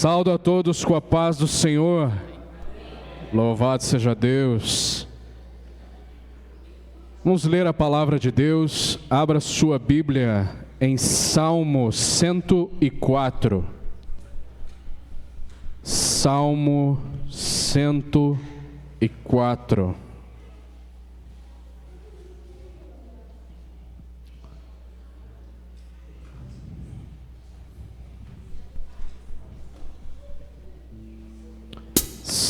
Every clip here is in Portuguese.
Saúdo a todos com a paz do Senhor. Louvado seja Deus. Vamos ler a palavra de Deus. Abra sua Bíblia em Salmo 104. Salmo 104.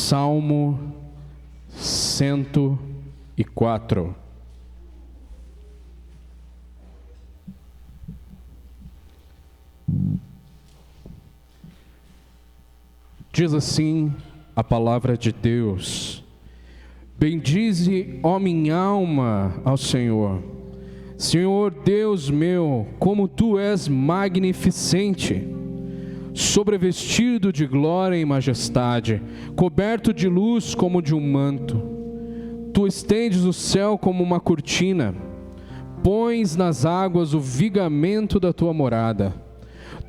Salmo 104. Diz assim a palavra de Deus: bendize, ó minha alma, ao Senhor. Senhor Deus meu, como tu és magnificente, sobrevestido de glória e majestade, coberto de luz como de um manto. Tu estendes o céu como uma cortina, pões nas águas o vigamento da tua morada.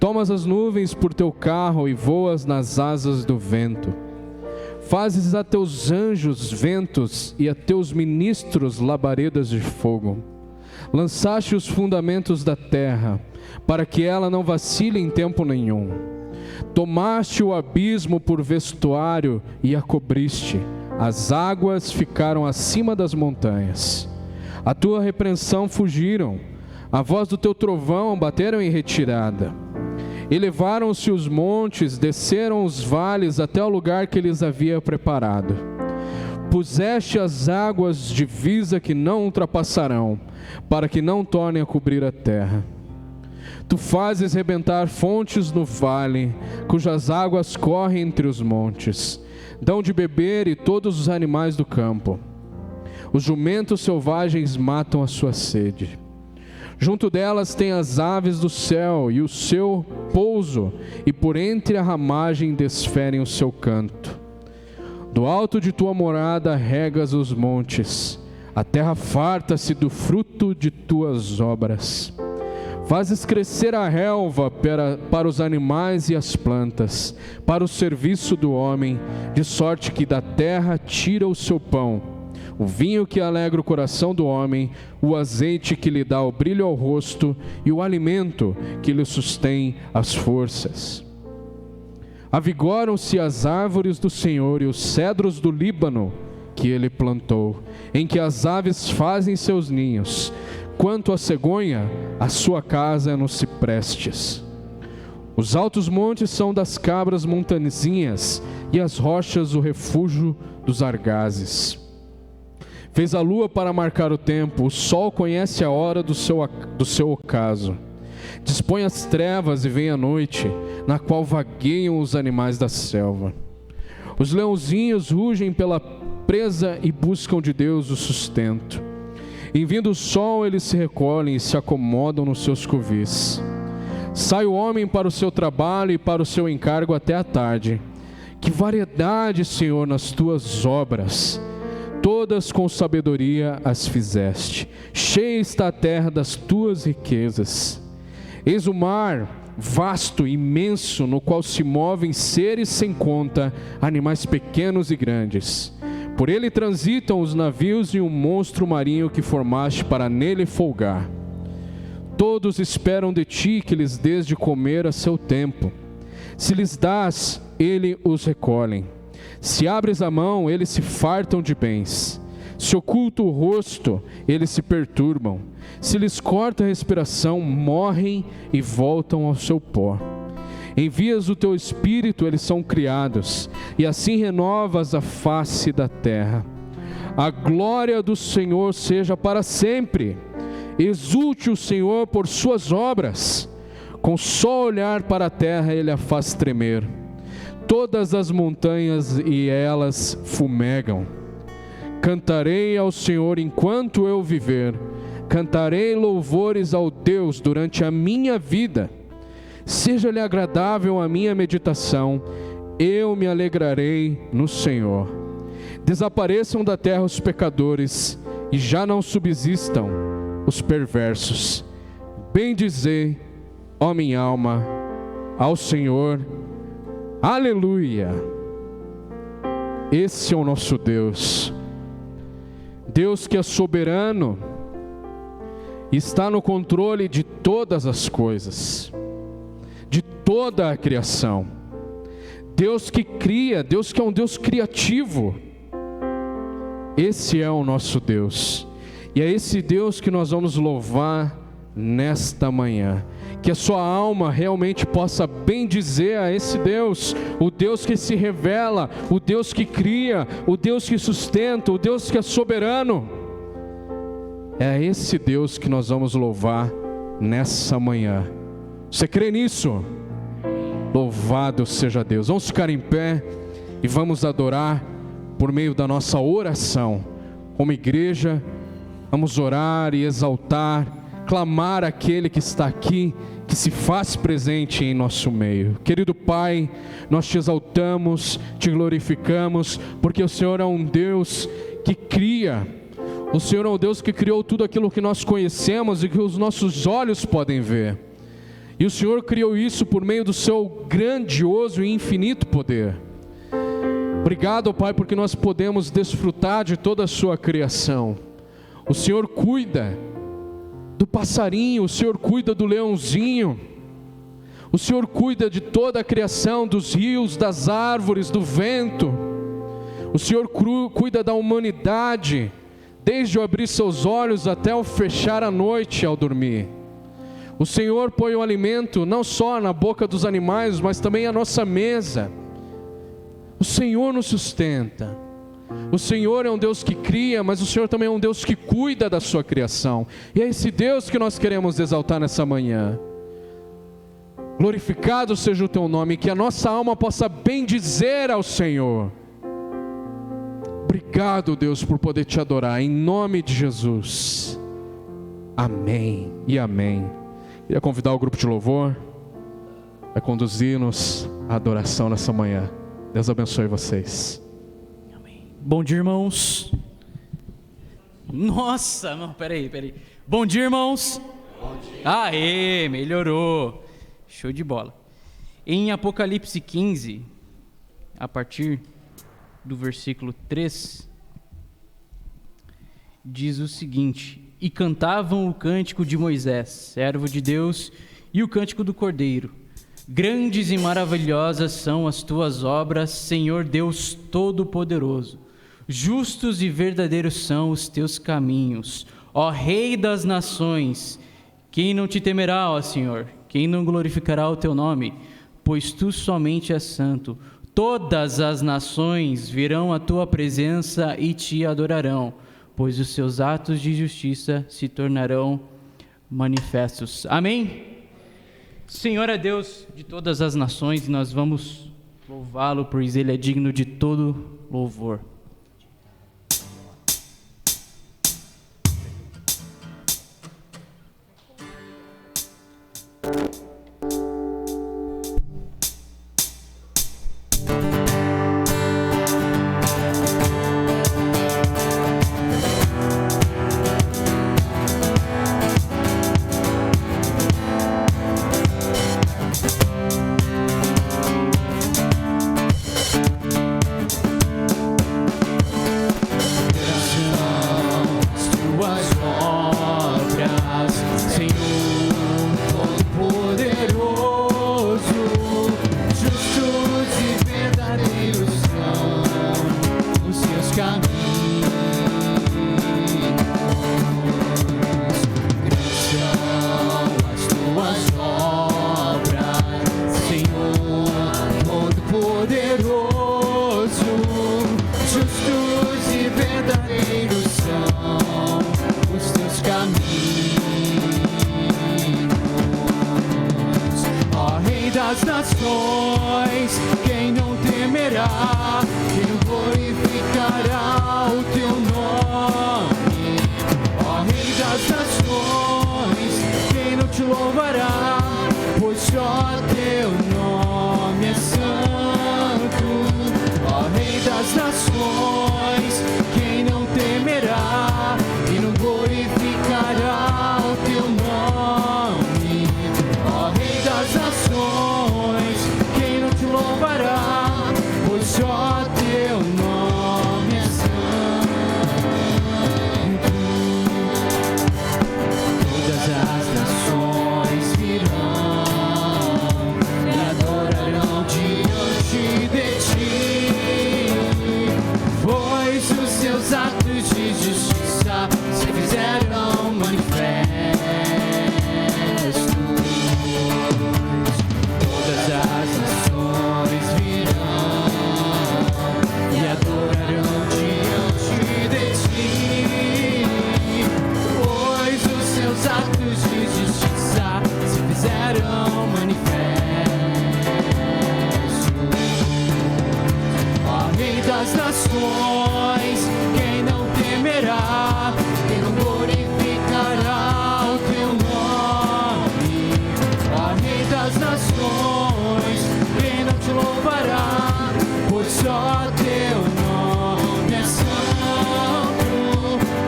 Tomas as nuvens por teu carro e voas nas asas do vento. Fazes a teus anjos ventos e a teus ministros labaredas de fogo. Lançaste os fundamentos da terra, para que ela não vacile em tempo nenhum. Tomaste o abismo por vestuário e a cobriste. As águas ficaram acima das montanhas. A tua repreensão fugiram. A voz do teu trovão bateram em retirada. Elevaram-se os montes, desceram os vales até o lugar que lhes havia preparado. Puseste as águas divisa que não ultrapassarão, para que não tornem a cobrir a terra. Tu fazes rebentar fontes no vale, cujas águas correm entre os montes. Dão de beber e todos os animais do campo. Os jumentos selvagens matam a sua sede. Junto delas tem as aves do céu e o seu pouso, e por entre a ramagem desferem o seu canto. Do alto de tua morada regas os montes, a terra farta-se do fruto de tuas obras. Fazes crescer a relva para os animais e as plantas, para o serviço do homem, de sorte que da terra tira o seu pão, o vinho que alegra o coração do homem, o azeite que lhe dá o brilho ao rosto e o alimento que lhe sustém as forças. Avigoram-se as árvores do Senhor e os cedros do Líbano que ele plantou, em que as aves fazem seus ninhos. Quanto à cegonha, a sua casa é nos ciprestes. Os altos montes são das cabras montanhezinhas, e as rochas o refúgio dos argazes. Fez a lua para marcar o tempo, o sol conhece a hora do seu ocaso. Dispõe as trevas e vem a noite, na qual vagueiam os animais da selva. Os leãozinhos rugem pela presa e buscam de Deus o sustento. Em vindo o sol, eles se recolhem e se acomodam nos seus covis. Sai o homem para o seu trabalho e para o seu encargo até a tarde. Que variedade, Senhor, nas tuas obras! Todas com sabedoria as fizeste. Cheia está a terra das tuas riquezas. Eis o mar vasto, imenso, no qual se movem seres sem conta, animais pequenos e grandes. Por ele transitam os navios e um monstro marinho que formaste para nele folgar. Todos esperam de ti que lhes dês de comer a seu tempo. Se lhes dás, ele os recolhem. Se abres a mão, eles se fartam de bens. Se oculta o rosto, eles se perturbam. Se lhes corta a respiração, morrem e voltam ao seu pó. Envias o teu espírito, eles são criados, e assim renovas a face da terra. A glória do Senhor seja para sempre. Exulte o Senhor por suas obras. Com só olhar para a terra ele a faz tremer. Todas as montanhas e elas fumegam. Cantarei ao Senhor enquanto eu viver. Cantarei louvores ao Deus durante a minha vida. Seja-lhe agradável a minha meditação, eu me alegrarei no Senhor. Desapareçam da terra os pecadores, e já não subsistam os perversos. Bendizei, ó minha alma, ao Senhor. Aleluia! Esse é o nosso Deus. Deus que é soberano, está no controle de todas as coisas, de toda a criação. Deus que cria, Deus que é um Deus criativo. Esse é o nosso Deus. E é esse Deus que nós vamos louvar nesta manhã. Que a sua alma realmente possa bendizer a esse Deus, o Deus que se revela, o Deus que cria, o Deus que sustenta, o Deus que é soberano. É esse Deus que nós vamos louvar nessa manhã. Você crê nisso? Louvado seja Deus. Vamos ficar em pé e vamos adorar por meio da nossa oração. Como igreja, vamos orar e exaltar, clamar aquele que está aqui, que se faz presente em nosso meio. Querido Pai, nós te exaltamos, te glorificamos, porque o Senhor é um Deus que cria. O Senhor é um Deus que criou tudo aquilo que nós conhecemos e que os nossos olhos podem ver. E o Senhor criou isso por meio do seu grandioso e infinito poder. Obrigado, Pai, porque nós podemos desfrutar de toda a sua criação. O Senhor cuida do passarinho, o Senhor cuida do leãozinho, o Senhor cuida de toda a criação, dos rios, das árvores, do vento. O Senhor cuida da humanidade, desde o abrir seus olhos até o fechar a noite ao dormir. O Senhor põe o alimento não só na boca dos animais, mas também à nossa mesa. O Senhor nos sustenta. O Senhor é um Deus que cria, mas o Senhor também é um Deus que cuida da sua criação. E é esse Deus que nós queremos exaltar nessa manhã. Glorificado seja o teu nome, que a nossa alma possa bendizer ao Senhor. Obrigado, Deus, por poder te adorar, em nome de Jesus. Amém e amém. Queria convidar o grupo de louvor a conduzir-nos à adoração nessa manhã. Deus abençoe vocês. Amém. Bom dia, irmãos. Nossa, não, peraí. Bom dia, irmãos. Bom dia. Aê, melhorou. Show de bola. Em Apocalipse 15, a partir do versículo 3, diz o seguinte: e cantavam o cântico de Moisés, servo de Deus, e o cântico do Cordeiro. Grandes e maravilhosas são as tuas obras, Senhor Deus Todo-Poderoso. Justos e verdadeiros são os teus caminhos, ó Rei das nações. Quem não te temerá, ó Senhor? Quem não glorificará o teu nome? Pois tu somente és santo. Todas as nações virão à tua presença e te adorarão, pois os seus atos de justiça se tornarão manifestos. Amém? Senhor é Deus de todas as nações e nós vamos louvá-lo, pois Ele é digno de todo louvor. das nações, quem não temerá, quem glorificará o teu nome? Ó Rei das nações, quem não te louvará, pois só teu nome é santo. Ó Rei das nações, quem não temerá, quem não glorificará o teu nome? Ó Rei das nações, quem não te louvará, só teu nome é santo. Todas as nações virão e adorarão diante de ti, pois os seus atos de justiça se fizeram manifestos. Todas as nações virão e adorarão diante de ti, pois os seus atos de justiça se fizeram manifestos. Ó Rei das nações, quem não temerá, quem não glorificará o teu nome? Ó Rei das nações, quem não te louvará, pois só teu nome é santo.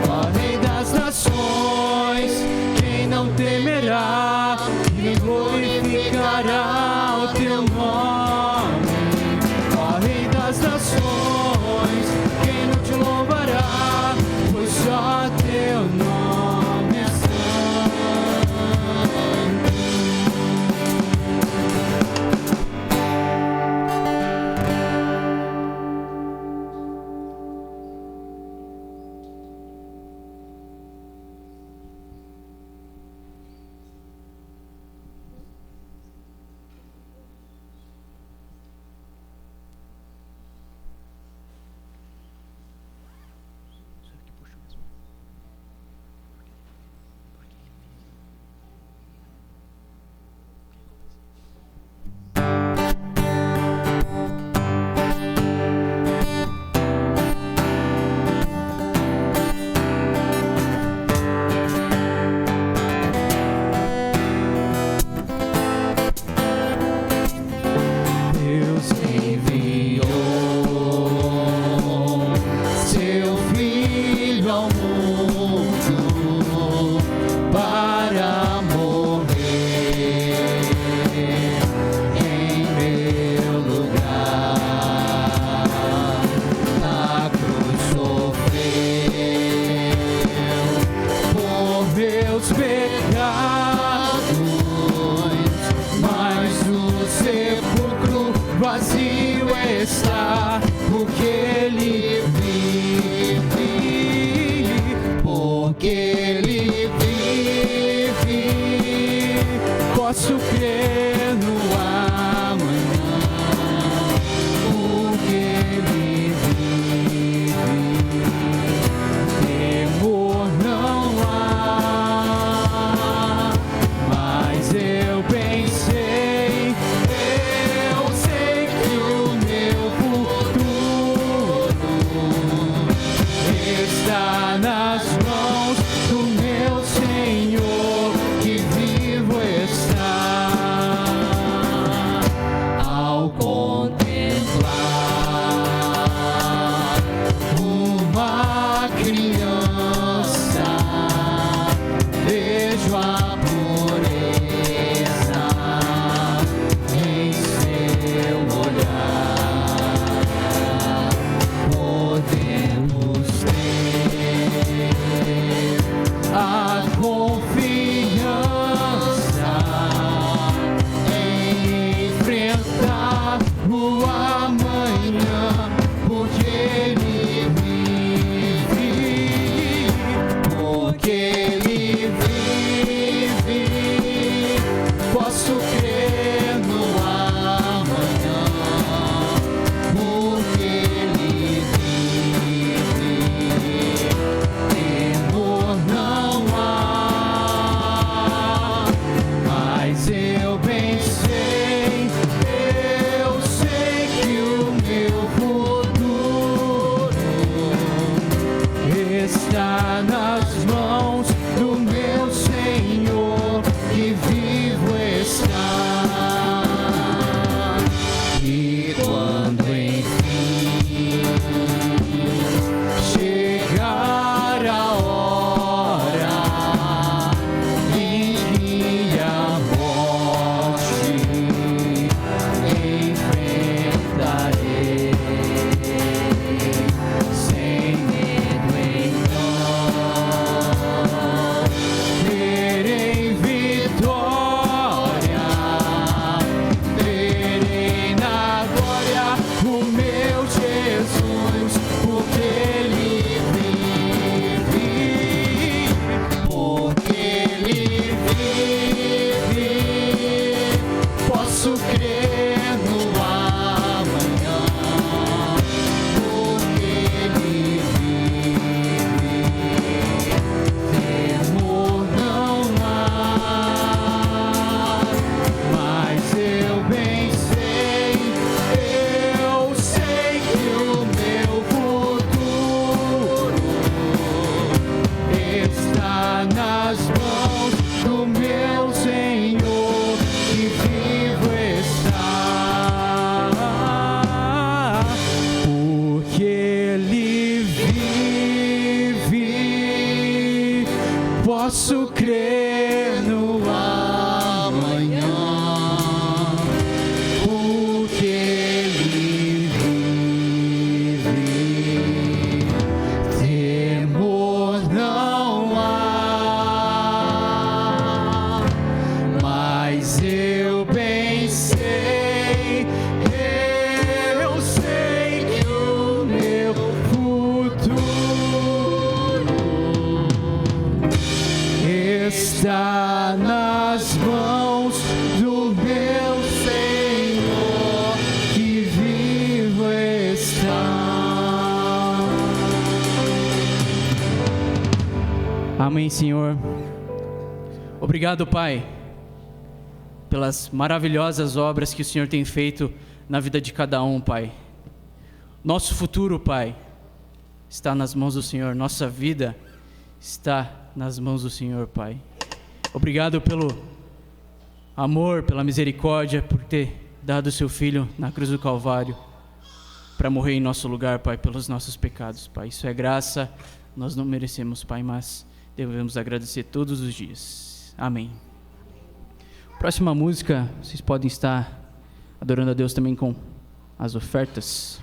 Ó Rei das nações, quem não temerá, quem glorificará o teu nome? Ó Rei das nações, quem não te louvará, pois só teu nome é santo. Deus enviou seu Filho ao mundo para morrer em meu lugar. Na cruz sofreu por meus pecados, mas o sepulcro vazio está, porque ele vive, porque ele vive. Posso crer no amanhã, porque ele vive. Temor não há, mas eu bem sei, eu sei que o meu futuro está nas mãos do Amém, Senhor. Obrigado, Pai, pelas maravilhosas obras que o Senhor tem feito na vida de cada um, Pai. Nosso futuro, Pai, está nas mãos do Senhor. Nossa vida está nas mãos do Senhor, Pai. Obrigado pelo amor, pela misericórdia, por ter dado o seu Filho na cruz do Calvário para morrer em nosso lugar, Pai, pelos nossos pecados, Pai. Isso é graça, nós não merecemos, Pai, mas devemos agradecer todos os dias. Amém. Próxima música, vocês podem estar adorando a Deus também com as ofertas.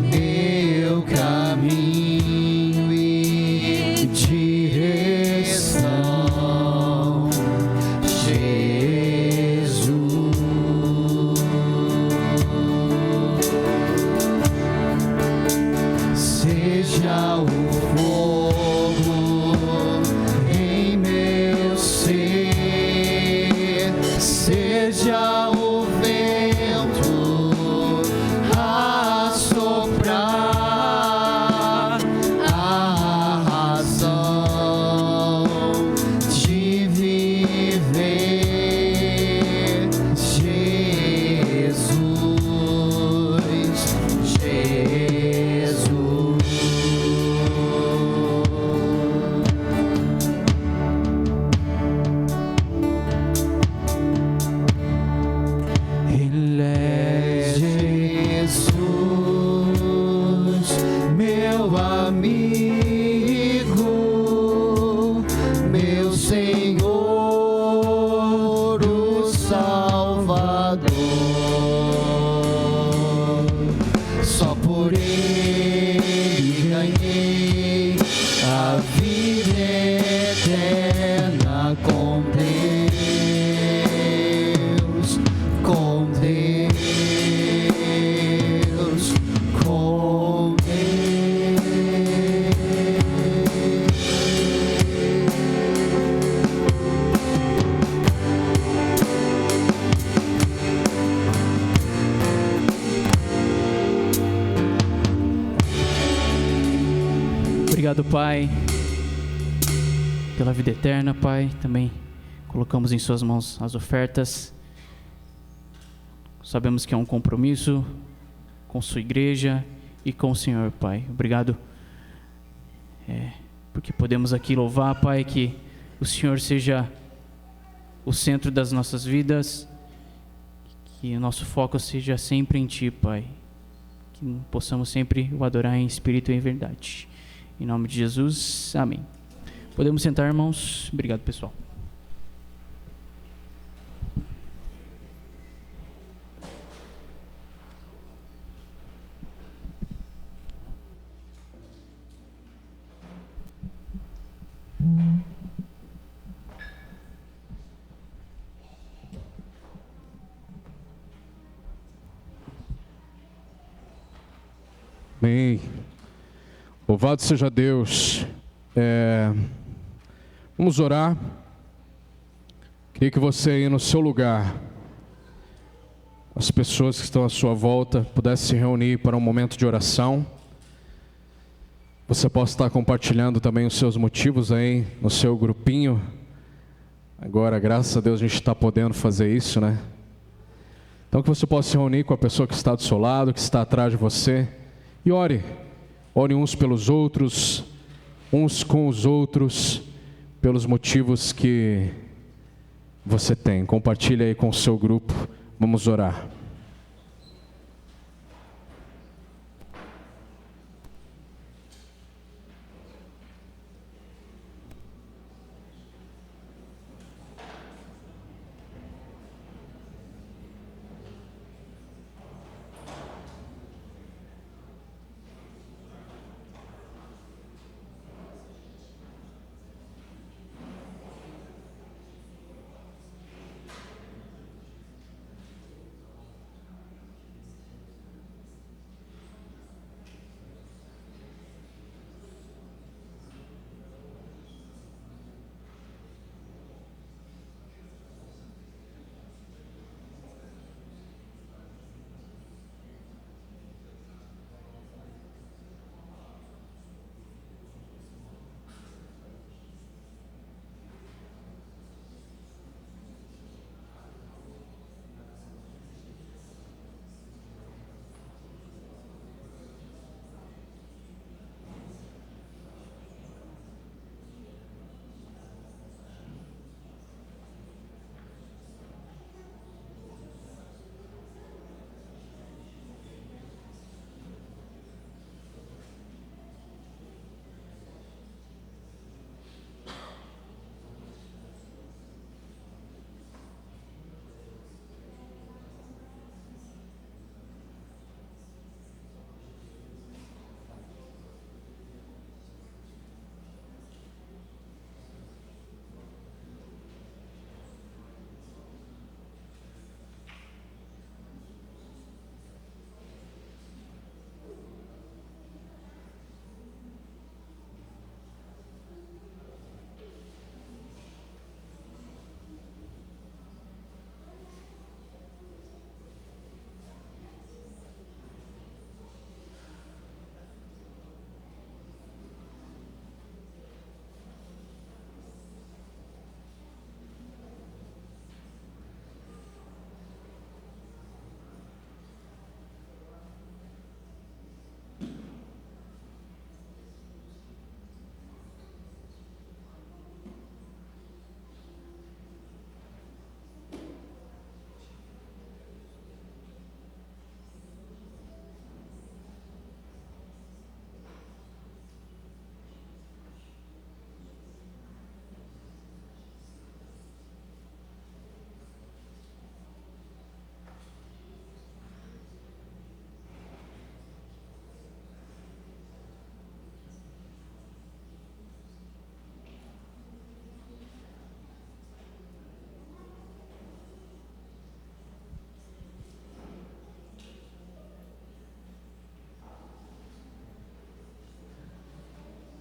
meu caminho e direção, Jesus. Seja o fogo em meu ser, seja o vento a soprar, a razão de viver, Jesus, Jesus. Ele é Jesus, meu amigo, meu Senhor, o Salvador. Só por Ele ganhei a vida eterna com Deus, com Deus, com Deus. Obrigado, Pai, pela vida eterna, Pai. Também colocamos em Suas mãos as ofertas. Sabemos que é um compromisso com Sua igreja e com o Senhor, Pai. Obrigado, porque podemos aqui louvar, Pai, que o Senhor seja o centro das nossas vidas, que o nosso foco seja sempre em Ti, Pai. Que possamos sempre o adorar em espírito e em verdade. Em nome de Jesus, amém. Podemos sentar, irmãos. Obrigado, pessoal. Amém. Louvado seja Deus. Vamos orar. Queria que você aí no seu lugar, as pessoas que estão à sua volta, pudessem se reunir para um momento de oração. Você possa estar compartilhando também os seus motivos aí no seu grupinho. Agora, graças a Deus, a gente está podendo fazer isso, né? Então que você possa se reunir com a pessoa que está do seu lado, que está atrás de você, e ore. Ore uns pelos outros, uns com os outros, pelos motivos que você tem. Compartilhe aí com o seu grupo. Vamos orar.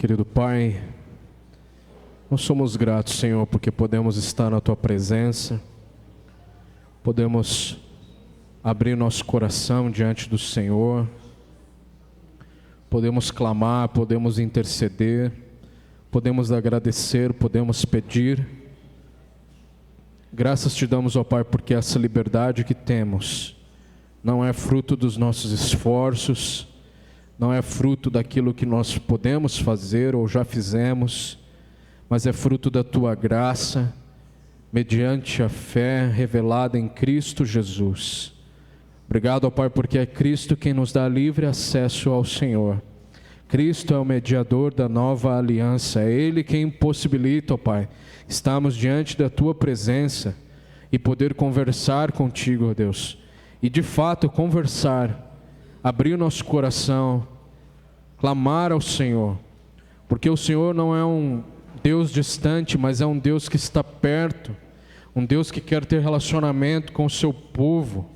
Querido Pai, nós somos gratos, Senhor, porque podemos estar na Tua presença, podemos abrir nosso coração diante do Senhor, podemos clamar, podemos interceder, podemos agradecer, podemos pedir. Graças te damos, ó Pai, porque essa liberdade que temos não é fruto dos nossos esforços, não é fruto daquilo que nós podemos fazer ou já fizemos, mas é fruto da Tua graça, mediante a fé revelada em Cristo Jesus. Obrigado, ó Pai, porque é Cristo quem nos dá livre acesso ao Senhor. Cristo é o mediador da nova aliança, é Ele quem possibilita, ó Pai, estarmos diante da Tua presença e poder conversar contigo, ó Deus. E de fato conversar, abrir o nosso coração, clamar ao Senhor, porque o Senhor não é um Deus distante, mas é um Deus que está perto, um Deus que quer ter relacionamento com o seu povo.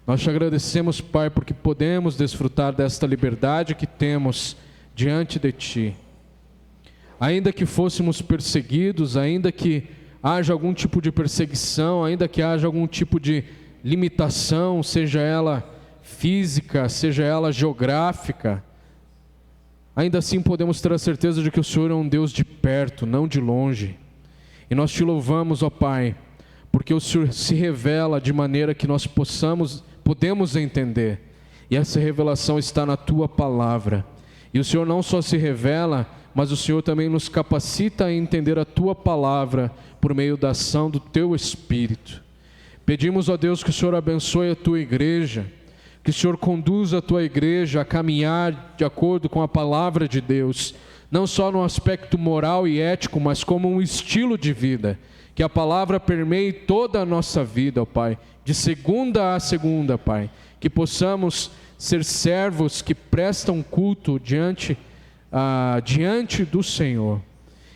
Nós te agradecemos, Pai, porque podemos desfrutar desta liberdade que temos diante de Ti. Ainda que fôssemos perseguidos, ainda que haja algum tipo de perseguição, ainda que haja algum tipo de limitação, seja ela física, seja ela geográfica, ainda assim podemos ter a certeza de que o Senhor é um Deus de perto, não de longe. E nós te louvamos, ó Pai, porque o Senhor se revela de maneira que nós podemos entender. E essa revelação está na Tua palavra. E o Senhor não só se revela, mas o Senhor também nos capacita a entender a Tua palavra por meio da ação do Teu Espírito. Pedimos, ó Deus, que o Senhor abençoe a Tua igreja, que o Senhor conduza a Tua igreja a caminhar de acordo com a palavra de Deus, não só no aspecto moral e ético, mas como um estilo de vida, que a palavra permeie toda a nossa vida, ó Pai, de segunda a segunda, Pai, que possamos ser servos que prestam culto diante do Senhor,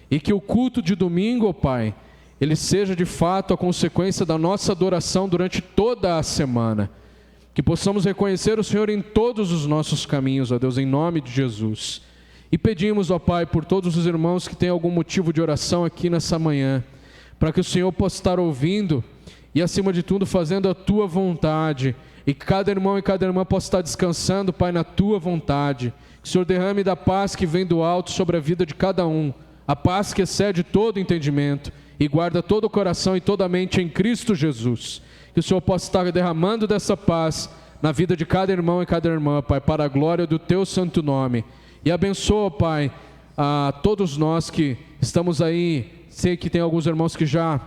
e que o culto de domingo, ó Pai, ele seja de fato a consequência da nossa adoração durante toda a semana, que possamos reconhecer o Senhor em todos os nossos caminhos, ó Deus, em nome de Jesus. E pedimos, ó Pai, por todos os irmãos que têm algum motivo de oração aqui nessa manhã, para que o Senhor possa estar ouvindo e, acima de tudo, fazendo a Tua vontade, e que cada irmão e cada irmã possa estar descansando, Pai, na Tua vontade. Que o Senhor derrame da paz que vem do alto sobre a vida de cada um, a paz que excede todo entendimento, e guarda todo o coração e toda a mente em Cristo Jesus. Que o Senhor possa estar derramando dessa paz na vida de cada irmão e cada irmã, Pai, para a glória do Teu santo nome. E abençoa, Pai, a todos nós que estamos aí. Sei que tem alguns irmãos que já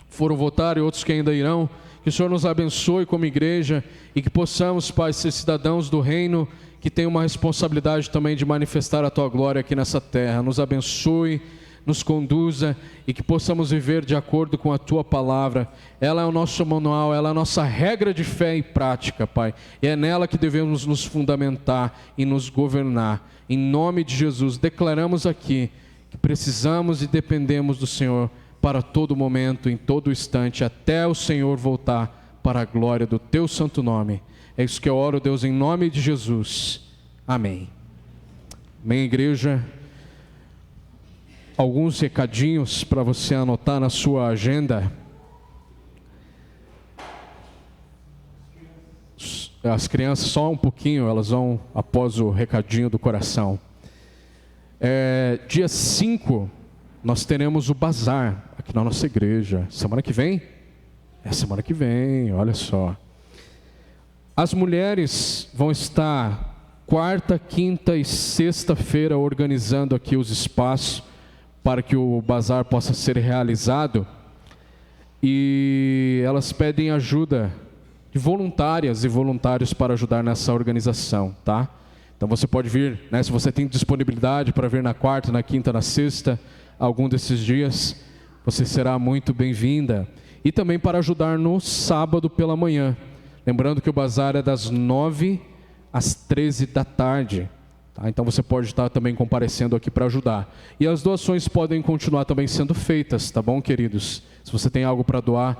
foram votar e outros que ainda irão. Que o Senhor nos abençoe como igreja e que possamos, Pai, ser cidadãos do reino, que tem uma responsabilidade também de manifestar a Tua glória aqui nessa terra. Nos abençoe, nos conduza e que possamos viver de acordo com a Tua palavra. Ela é o nosso manual, ela é a nossa regra de fé e prática, Pai. E é nela que devemos nos fundamentar e nos governar. Em nome de Jesus, declaramos aqui que precisamos e dependemos do Senhor para todo momento, em todo instante, até o Senhor voltar para a glória do Teu santo nome. É isso que eu oro, Deus, em nome de Jesus. Amém. Amém, igreja. Alguns recadinhos para você anotar na sua agenda. As crianças, só um pouquinho, elas vão após o recadinho do coração. Dia 5, nós teremos o bazar aqui na nossa igreja. Semana que vem? É semana que vem, olha só. As mulheres vão estar quarta, quinta e sexta-feira organizando aqui os espaços para que o bazar possa ser realizado, e elas pedem ajuda de voluntárias e voluntários para ajudar nessa organização, tá? Então você pode vir, né, se você tem disponibilidade para vir na quarta, na quinta, na sexta, algum desses dias, você será muito bem-vinda. E também para ajudar no sábado pela manhã, lembrando que o bazar é das 9 às 13 da tarde. Então você pode estar também comparecendo aqui para ajudar. E as doações podem continuar também sendo feitas, tá bom, queridos? Se você tem algo para doar,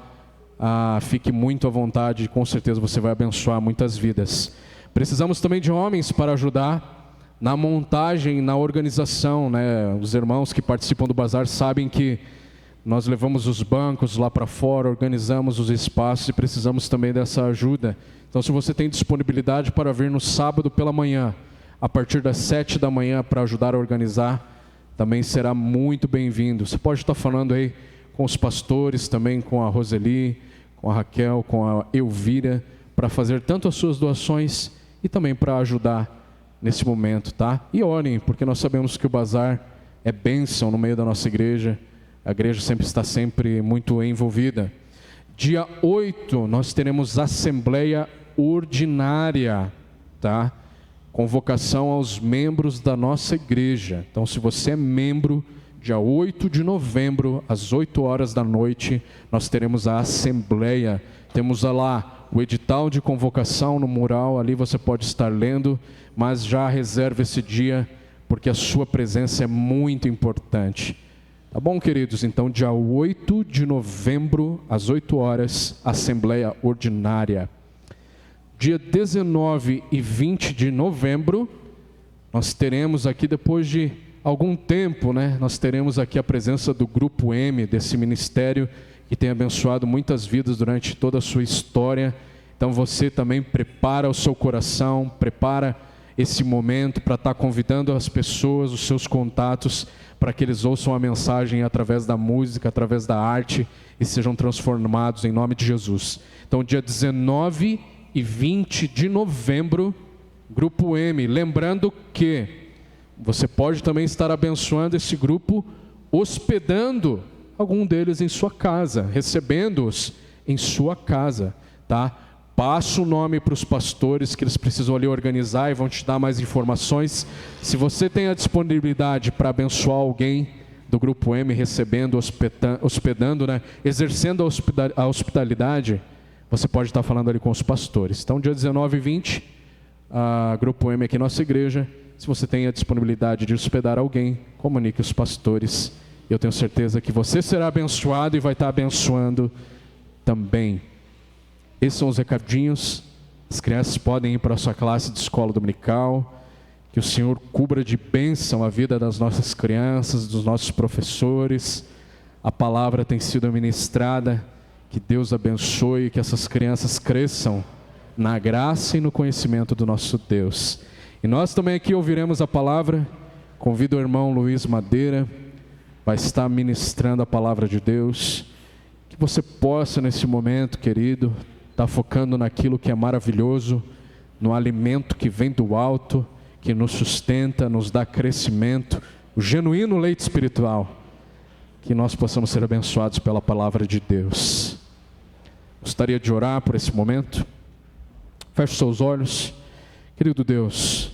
fique muito à vontade, com certeza você vai abençoar muitas vidas. Precisamos também de homens para ajudar na montagem, na organização, né? Os irmãos que participam do bazar sabem que nós levamos os bancos lá para fora, organizamos os espaços e precisamos também dessa ajuda. Então, se você tem disponibilidade para vir no sábado pela manhã, a partir das 7 da manhã, para ajudar a organizar, também será muito bem-vindo. Você pode estar falando aí com os pastores, também com a Roseli, com a Raquel, com a Elvira, para fazer tanto as suas doações e também para ajudar nesse momento, tá? E orem, porque nós sabemos que o bazar é bênção no meio da nossa igreja. A igreja está sempre muito envolvida. Dia 8, nós teremos assembleia ordinária, tá? Convocação aos membros da nossa igreja. Então, se você é membro, dia 8 de novembro, às 8 horas da noite, nós teremos a assembleia. Temos lá o edital de convocação no mural, ali você pode estar lendo, mas já reserve esse dia, porque a sua presença é muito importante. Tá bom, queridos? Então, dia 8 de novembro, às 8 horas, assembleia ordinária. Dia 19 e 20 de novembro, nós teremos aqui, depois de algum tempo, né? Nós teremos aqui a presença do Grupo M, desse ministério que tem abençoado muitas vidas durante toda a sua história. Então você também prepara o seu coração, prepara esse momento para estar convidando as pessoas, os seus contatos, para que eles ouçam a mensagem através da música, através da arte e sejam transformados em nome de Jesus. Então, dia 19 e 20 de novembro, Grupo M. Lembrando que você pode também estar abençoando esse grupo, hospedando algum deles em sua casa, recebendo-os em sua casa, tá? Passa o nome para os pastores, que eles precisam ali organizar e vão te dar mais informações. Se você tem a disponibilidade para abençoar alguém do Grupo M, recebendo, hospedando, né? Exercendo a hospitalidade, você pode estar falando ali com os pastores. Então, dia 19 e 20, a Grupo M aqui, nossa igreja. Se você tem a disponibilidade de hospedar alguém, comunique os pastores. Eu tenho certeza que você será abençoado e vai estar abençoando também. Esses são os recadinhos. As crianças podem ir para a sua classe de escola dominical. Que o Senhor cubra de bênção a vida das nossas crianças, dos nossos professores. A palavra tem sido ministrada. Que Deus abençoe, que essas crianças cresçam na graça e no conhecimento do nosso Deus. E nós também aqui ouviremos a palavra. Convido o irmão Luiz Madeira, vai estar ministrando a palavra de Deus. Que você possa nesse momento, querido, estar focando naquilo que é maravilhoso, no alimento que vem do alto, que nos sustenta, nos dá crescimento, o genuíno leite espiritual. Que nós possamos ser abençoados pela palavra de Deus. Gostaria de orar por esse momento. Feche seus olhos. Querido Deus,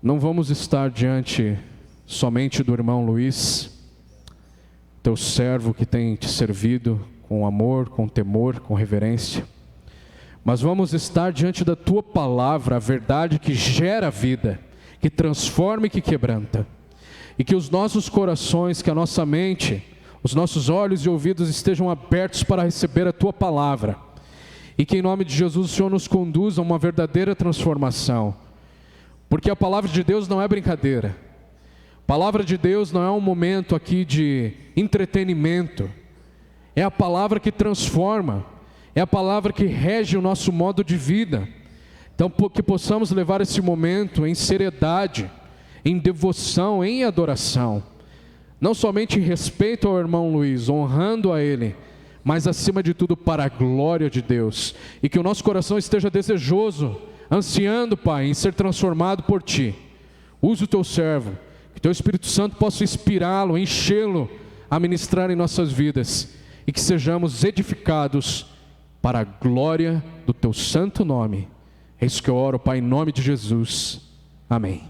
não vamos estar diante somente do irmão Luiz, teu servo que tem te servido com amor, com temor, com reverência, mas vamos estar diante da tua palavra, a verdade que gera vida, que transforma e que quebranta. E que os nossos corações, que a nossa mente, os nossos olhos e ouvidos estejam abertos para receber a tua palavra. E que em nome de Jesus o Senhor nos conduza a uma verdadeira transformação. Porque a palavra de Deus não é brincadeira. A palavra de Deus não é um momento aqui de entretenimento. É a palavra que transforma. É a palavra que rege o nosso modo de vida. Então, que possamos levar esse momento em seriedade, em devoção, em adoração. Não somente em respeito ao irmão Luiz, honrando a ele, mas acima de tudo para a glória de Deus. E que o nosso coração esteja desejoso, ansiando, Pai, em ser transformado por Ti. Use o Teu servo, que Teu Espírito Santo possa inspirá-lo, enchê-lo a ministrar em nossas vidas. E que sejamos edificados para a glória do Teu santo nome. É isso que eu oro, Pai, em nome de Jesus. Amém.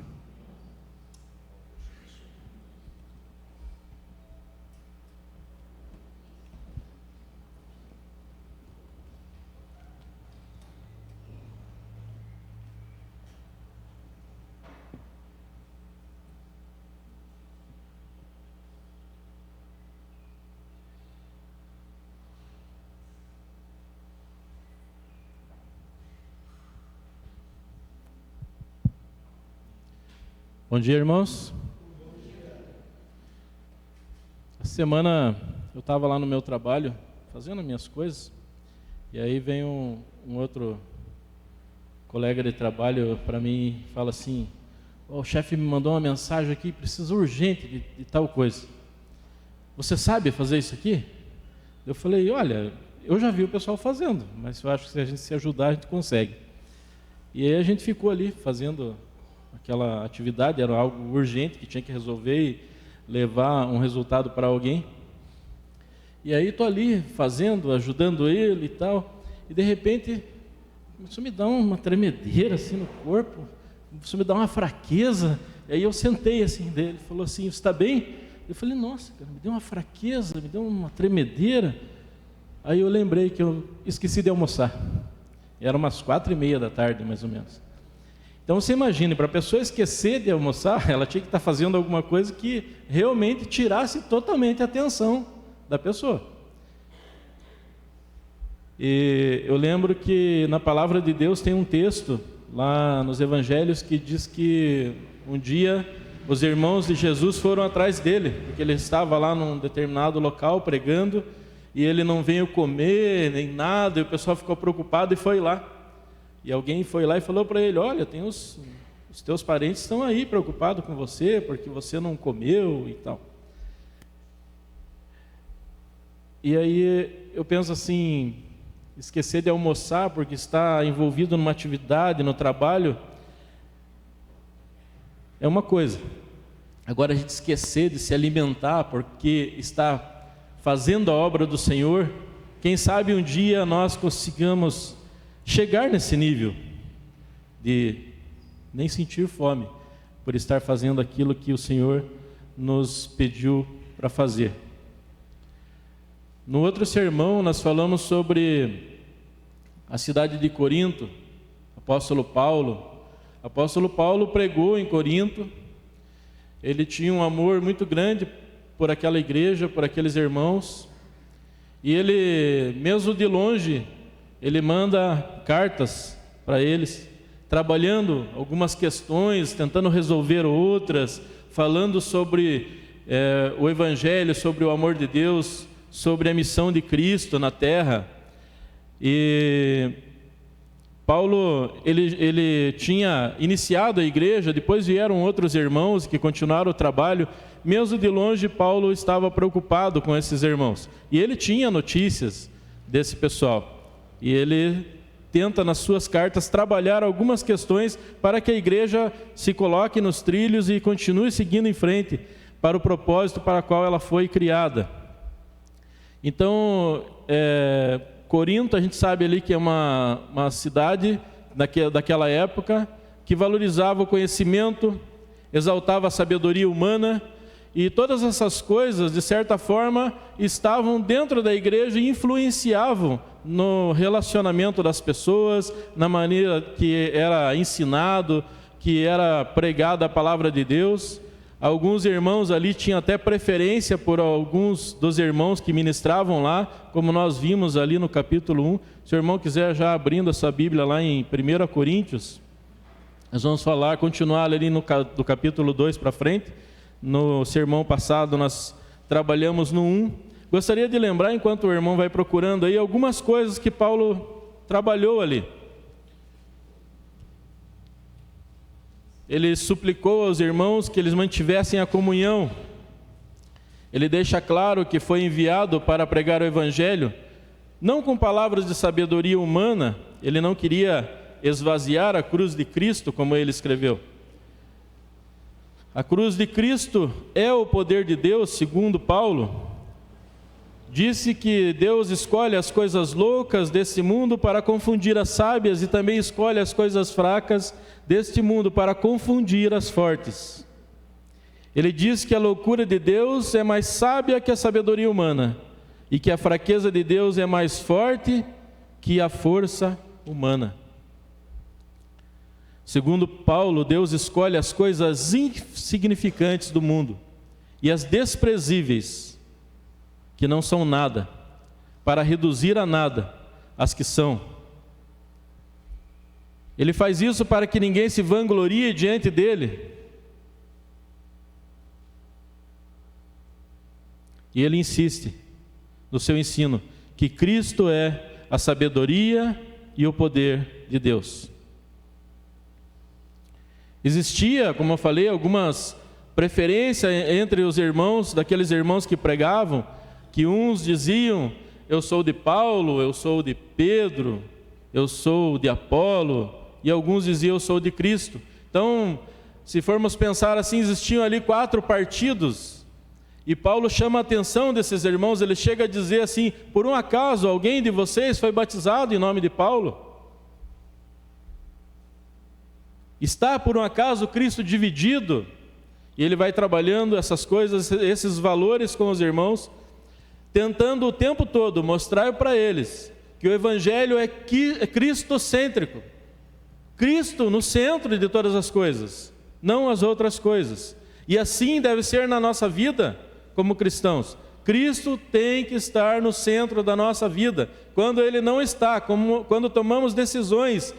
Bom dia, irmãos. Essa semana eu estava lá no meu trabalho, fazendo minhas coisas, e aí vem um outro colega de trabalho para mim e fala assim: o chefe me mandou uma mensagem aqui, precisa urgente de tal coisa. Você sabe fazer isso aqui? Eu falei: olha, eu já vi o pessoal fazendo, mas eu acho que se a gente se ajudar, a gente consegue. E aí a gente ficou ali fazendo aquela atividade, era algo urgente que tinha que resolver e levar um resultado para alguém. E aí estou ali fazendo, ajudando ele e tal, e de repente começou a me dar uma tremedeira assim no corpo, começou a me dar uma fraqueza. E aí eu sentei assim dele, falou assim: você está bem? Eu falei: nossa, cara, me deu uma fraqueza, me deu uma tremedeira. Aí eu lembrei que eu esqueci de almoçar. Era umas 4:30 da tarde, mais ou menos. Então você imagine, para a pessoa esquecer de almoçar, ela tinha que estar fazendo alguma coisa que realmente tirasse totalmente a atenção da pessoa. E eu lembro que na palavra de Deus tem um texto lá nos evangelhos que diz que um dia os irmãos de Jesus foram atrás dele, porque ele estava lá num determinado local pregando, e ele não veio comer nem nada, e o pessoal ficou preocupado e foi lá. E alguém foi lá e falou para ele: olha, tem os teus parentes estão aí preocupados com você, porque você não comeu e tal. E aí eu penso assim, esquecer de almoçar porque está envolvido numa atividade, no trabalho, é uma coisa. Agora a gente esquecer de se alimentar porque está fazendo a obra do Senhor, quem sabe um dia nós consigamos chegar nesse nível de nem sentir fome por estar fazendo aquilo que o Senhor nos pediu para fazer. No outro sermão nós falamos sobre a cidade de Corinto. Apóstolo Paulo pregou em Corinto. Ele tinha um amor muito grande por aquela igreja, por aqueles irmãos, e ele, mesmo de longe, ele manda cartas para eles, trabalhando algumas questões, tentando resolver outras, falando sobre o Evangelho, sobre o amor de Deus, sobre a missão de Cristo na terra. E Paulo, ele tinha iniciado a igreja, depois vieram outros irmãos que continuaram o trabalho. Mesmo de longe, Paulo estava preocupado com esses irmãos, e ele tinha notícias desse pessoal. E ele tenta nas suas cartas trabalhar algumas questões para que a igreja se coloque nos trilhos e continue seguindo em frente para o propósito para o qual ela foi criada. Então, Corinto, a gente sabe ali que é uma cidade daquela época que valorizava o conhecimento, exaltava a sabedoria humana, e todas essas coisas, de certa forma, estavam dentro da igreja e influenciavam no relacionamento das pessoas, na maneira que era ensinado, que era pregada a palavra de Deus. Alguns irmãos ali tinham até preferência por alguns dos irmãos que ministravam lá, como nós vimos ali no capítulo 1. Se o irmão quiser já abrindo a sua Bíblia lá em 1 Coríntios, nós vamos continuar ali do capítulo 2 para frente. No sermão passado nós trabalhamos no 1. Gostaria de lembrar, enquanto o irmão vai procurando aí, algumas coisas que Paulo trabalhou ali. Ele suplicou aos irmãos que eles mantivessem a comunhão. Ele deixa claro que foi enviado para pregar o Evangelho, não com palavras de sabedoria humana. Ele não queria esvaziar a cruz de Cristo, como ele escreveu. A cruz de Cristo é o poder de Deus, segundo Paulo. Disse que Deus escolhe as coisas loucas desse mundo para confundir as sábias, e também escolhe as coisas fracas deste mundo para confundir as fortes. Ele diz que a loucura de Deus é mais sábia que a sabedoria humana, e que a fraqueza de Deus é mais forte que a força humana. Segundo Paulo, Deus escolhe as coisas insignificantes do mundo e as desprezíveis, que não são nada, para reduzir a nada as que são. Ele faz isso para que ninguém se vanglorie diante dele. E ele insiste no seu ensino que Cristo é a sabedoria e o poder de Deus. Existia, como eu falei, algumas preferências entre os irmãos, daqueles irmãos que pregavam, que uns diziam: eu sou de Paulo, eu sou de Pedro, eu sou de Apolo, e alguns diziam: eu sou de Cristo. Então, se formos pensar assim, existiam ali 4 partidos, e Paulo chama a atenção desses irmãos. Ele chega a dizer assim: por um acaso alguém de vocês foi batizado em nome de Paulo? Está por um acaso Cristo dividido? E ele vai trabalhando essas coisas, esses valores com os irmãos, tentando o tempo todo mostrar para eles que o Evangelho é cristocêntrico. Cristo no centro de todas as coisas, não as outras coisas. E assim deve ser na nossa vida como cristãos. Cristo tem que estar no centro da nossa vida. Quando Ele não está, quando tomamos decisões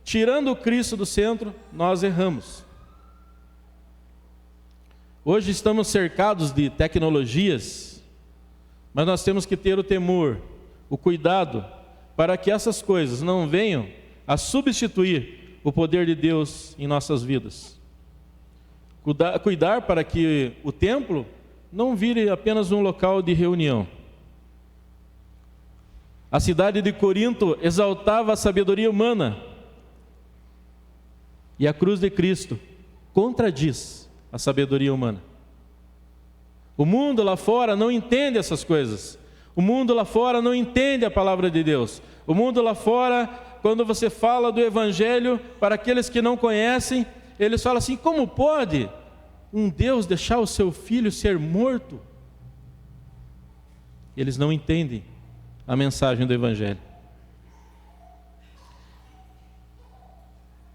tirando o Cristo do centro, nós erramos. Hoje estamos cercados de tecnologias, mas nós temos que ter o temor, o cuidado, para que essas coisas não venham a substituir o poder de Deus em nossas vidas. Cuidar para que o templo não vire apenas um local de reunião. A cidade de Corinto exaltava a sabedoria humana, e a cruz de Cristo contradiz a sabedoria humana. O mundo lá fora não entende essas coisas. O mundo lá fora não entende a palavra de Deus. O mundo lá fora, quando você fala do Evangelho para aqueles que não conhecem, eles falam assim: como pode um Deus deixar o seu filho ser morto? Eles não entendem a mensagem do Evangelho.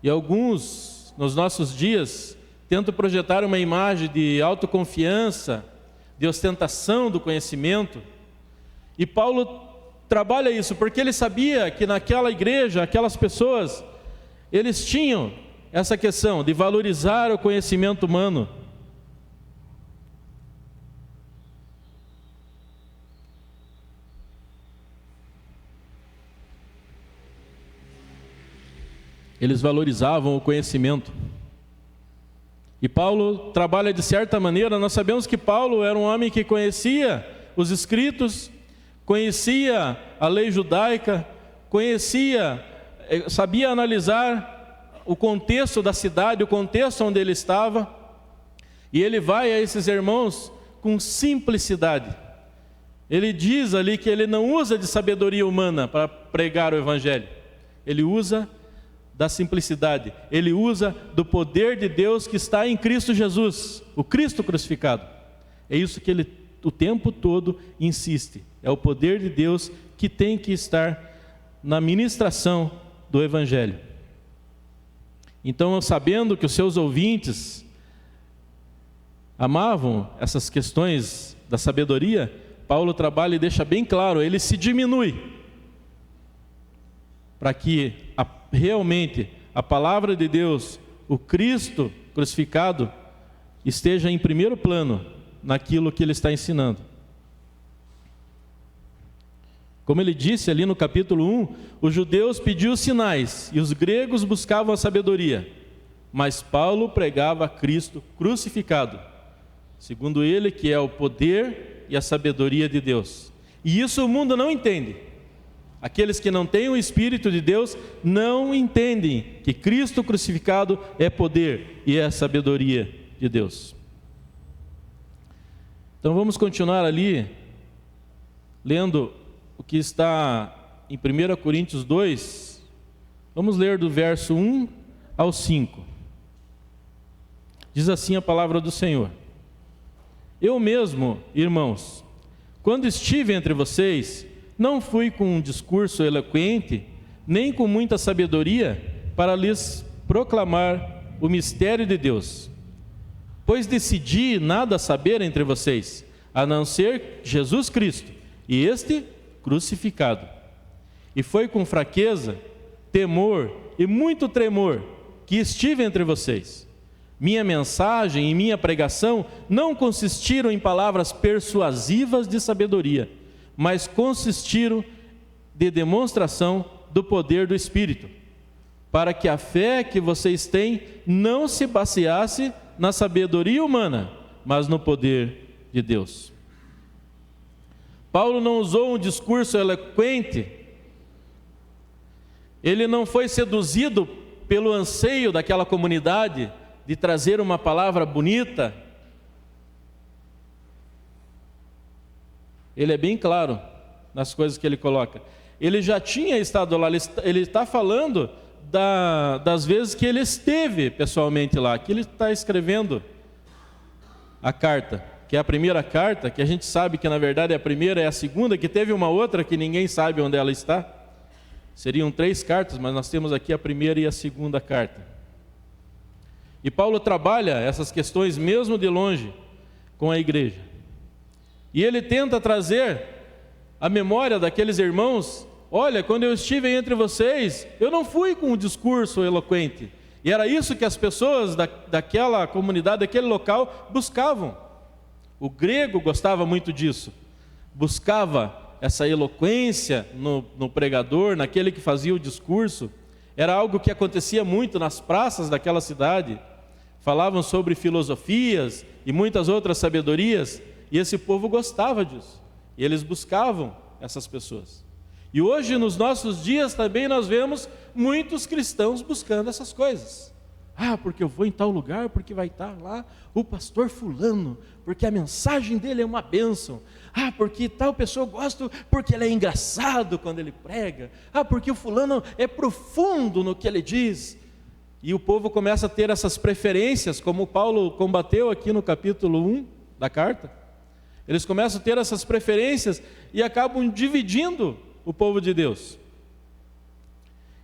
E alguns, nos nossos dias, tentam projetar uma imagem de autoconfiança, de ostentação do conhecimento. E Paulo trabalha isso, porque ele sabia que naquela igreja, aquelas pessoas, eles tinham essa questão de valorizar o conhecimento humano. Eles valorizavam o conhecimento. E Paulo trabalha de certa maneira. Nós sabemos que Paulo era um homem que conhecia os escritos, conhecia a lei judaica, sabia analisar o contexto da cidade, o contexto onde ele estava. E ele vai a esses irmãos com simplicidade. Ele diz ali que ele não usa de sabedoria humana para pregar o Evangelho. Ele usa da simplicidade, ele usa do poder de Deus que está em Cristo Jesus, o Cristo crucificado. É isso que ele o tempo todo insiste. É o poder de Deus que tem que estar na ministração do Evangelho. Então, sabendo que os seus ouvintes amavam essas questões da sabedoria, Paulo trabalha e deixa bem claro, ele se diminui para que realmente a palavra de Deus, o Cristo crucificado, esteja em primeiro plano naquilo que ele está ensinando. Como ele disse ali no capítulo 1, os judeus pediam sinais e os gregos buscavam a sabedoria, mas Paulo pregava a Cristo crucificado, segundo ele, que é o poder e a sabedoria de Deus. E isso o mundo não entende. Aqueles que não têm o Espírito de Deus não entendem que Cristo crucificado é poder e é sabedoria de Deus. Então vamos continuar ali, lendo o que está em 1 Coríntios 2. Vamos ler do verso 1 ao 5. Diz assim a palavra do Senhor: eu mesmo, irmãos, quando estive entre vocês, não fui com um discurso eloquente, nem com muita sabedoria, para lhes proclamar o mistério de Deus. Pois decidi nada saber entre vocês, a não ser Jesus Cristo, e este crucificado. E foi com fraqueza, temor e muito tremor que estive entre vocês. Minha mensagem e minha pregação não consistiram em palavras persuasivas de sabedoria, mas consistiram de demonstração do poder do Espírito, para que a fé que vocês têm não se baseasse na sabedoria humana, mas no poder de Deus. Paulo não usou um discurso eloquente, ele não foi seduzido pelo anseio daquela comunidade de trazer uma palavra bonita. Ele é bem claro nas coisas que ele coloca. Ele já tinha estado lá, ele está falando das vezes que ele esteve pessoalmente lá, que ele está escrevendo a carta, que é a primeira carta, que a gente sabe que na verdade a primeira é a segunda, que teve uma outra que ninguém sabe onde ela está. Seriam 3 cartas, mas nós temos aqui a primeira e a segunda carta. E Paulo trabalha essas questões mesmo de longe com a igreja. E ele tenta trazer a memória daqueles irmãos. Olha, quando eu estive entre vocês, eu não fui com um discurso eloquente. E era isso que as pessoas daquela comunidade, daquele local, buscavam. O grego gostava muito disso. Buscava essa eloquência no pregador, naquele que fazia o discurso. Era algo que acontecia muito nas praças daquela cidade. Falavam sobre filosofias e muitas outras sabedorias, e esse povo gostava disso. E eles buscavam essas pessoas. E hoje, nos nossos dias, também nós vemos muitos cristãos buscando essas coisas. Porque eu vou em tal lugar, porque vai estar lá o pastor fulano, porque a mensagem dele é uma bênção. Porque tal pessoa eu gosto, porque ele é engraçado quando ele prega. Porque o fulano é profundo no que ele diz. E o povo começa a ter essas preferências, como Paulo combateu aqui no capítulo 1 da carta. Eles começam a ter essas preferências e acabam dividindo o povo de Deus.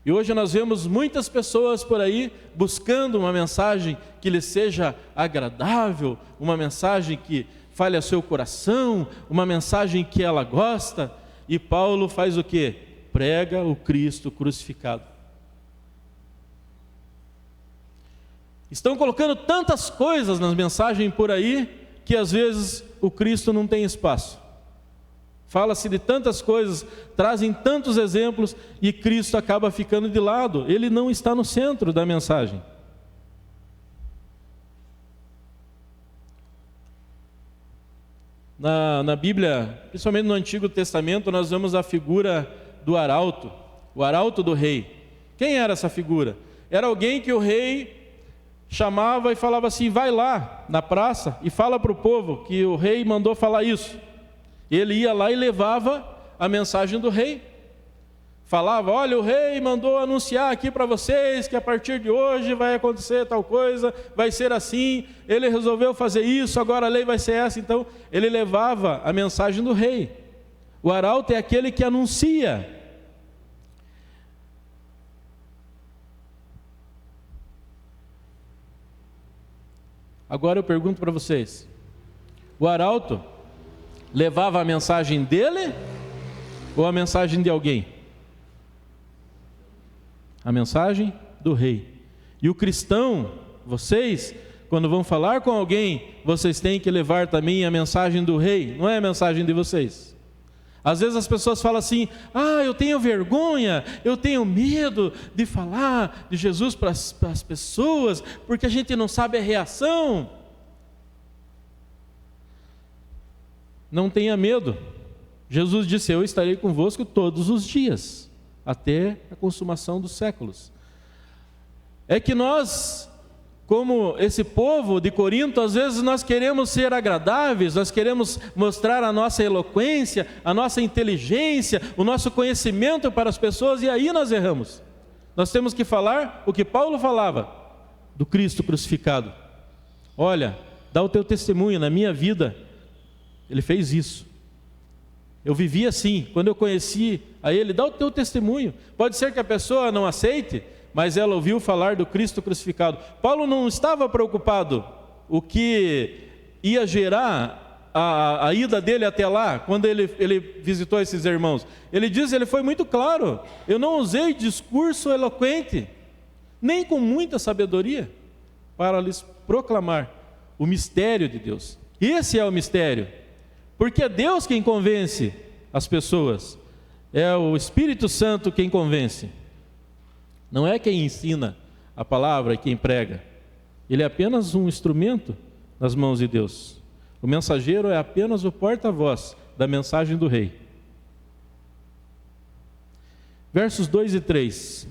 E hoje nós vemos muitas pessoas por aí buscando uma mensagem que lhes seja agradável, uma mensagem que fale ao seu coração, uma mensagem que ela gosta. E Paulo faz o quê? Prega o Cristo crucificado. Estão colocando tantas coisas nas mensagens por aí, que às vezes o Cristo não tem espaço. Fala-se de tantas coisas, trazem tantos exemplos, e Cristo acaba ficando de lado. Ele não está no centro da mensagem. Na Bíblia, principalmente no Antigo Testamento, nós vemos a figura do arauto, o arauto do rei. Quem era essa figura? Era alguém que o rei chamava e falava assim: vai lá na praça e fala para o povo que o rei mandou falar isso. Ele ia lá e levava a mensagem do rei. Falava: olha, o rei mandou anunciar aqui para vocês que a partir de hoje vai acontecer tal coisa, vai ser assim, ele resolveu fazer isso, agora a lei vai ser essa. Então ele levava a mensagem do rei. O arauto é aquele que anuncia. Agora eu pergunto para vocês: o arauto levava a mensagem dele ou a mensagem de alguém? A mensagem do rei. E o cristão, vocês, quando vão falar com alguém, vocês têm que levar também a mensagem do rei, não é a mensagem de vocês. Às vezes as pessoas falam assim: eu tenho vergonha, eu tenho medo de falar de Jesus para as pessoas, porque a gente não sabe a reação. Não tenha medo. Jesus disse: eu estarei convosco todos os dias, até a consumação dos séculos. É que nós, como esse povo de Corinto, às vezes nós queremos ser agradáveis, nós queremos mostrar a nossa eloquência, a nossa inteligência, o nosso conhecimento para as pessoas, e aí nós erramos. Nós temos que falar o que Paulo falava do Cristo crucificado. Olha, dá o teu testemunho. Na minha vida ele fez isso, eu vivi assim, quando eu conheci a ele. Dá o teu testemunho. Pode ser que a pessoa não aceite, mas ela ouviu falar do Cristo crucificado. Paulo não estava preocupado o que ia gerar a ida dele até lá, quando ele visitou esses irmãos. Ele foi muito claro: eu não usei discurso eloquente, nem com muita sabedoria, para lhes proclamar o mistério de Deus. Esse é o mistério, porque é Deus quem convence as pessoas, é o Espírito Santo quem convence, não é quem ensina a palavra e quem prega. Ele é apenas um instrumento nas mãos de Deus. O mensageiro é apenas o porta-voz da mensagem do rei. Versos 2 e 3.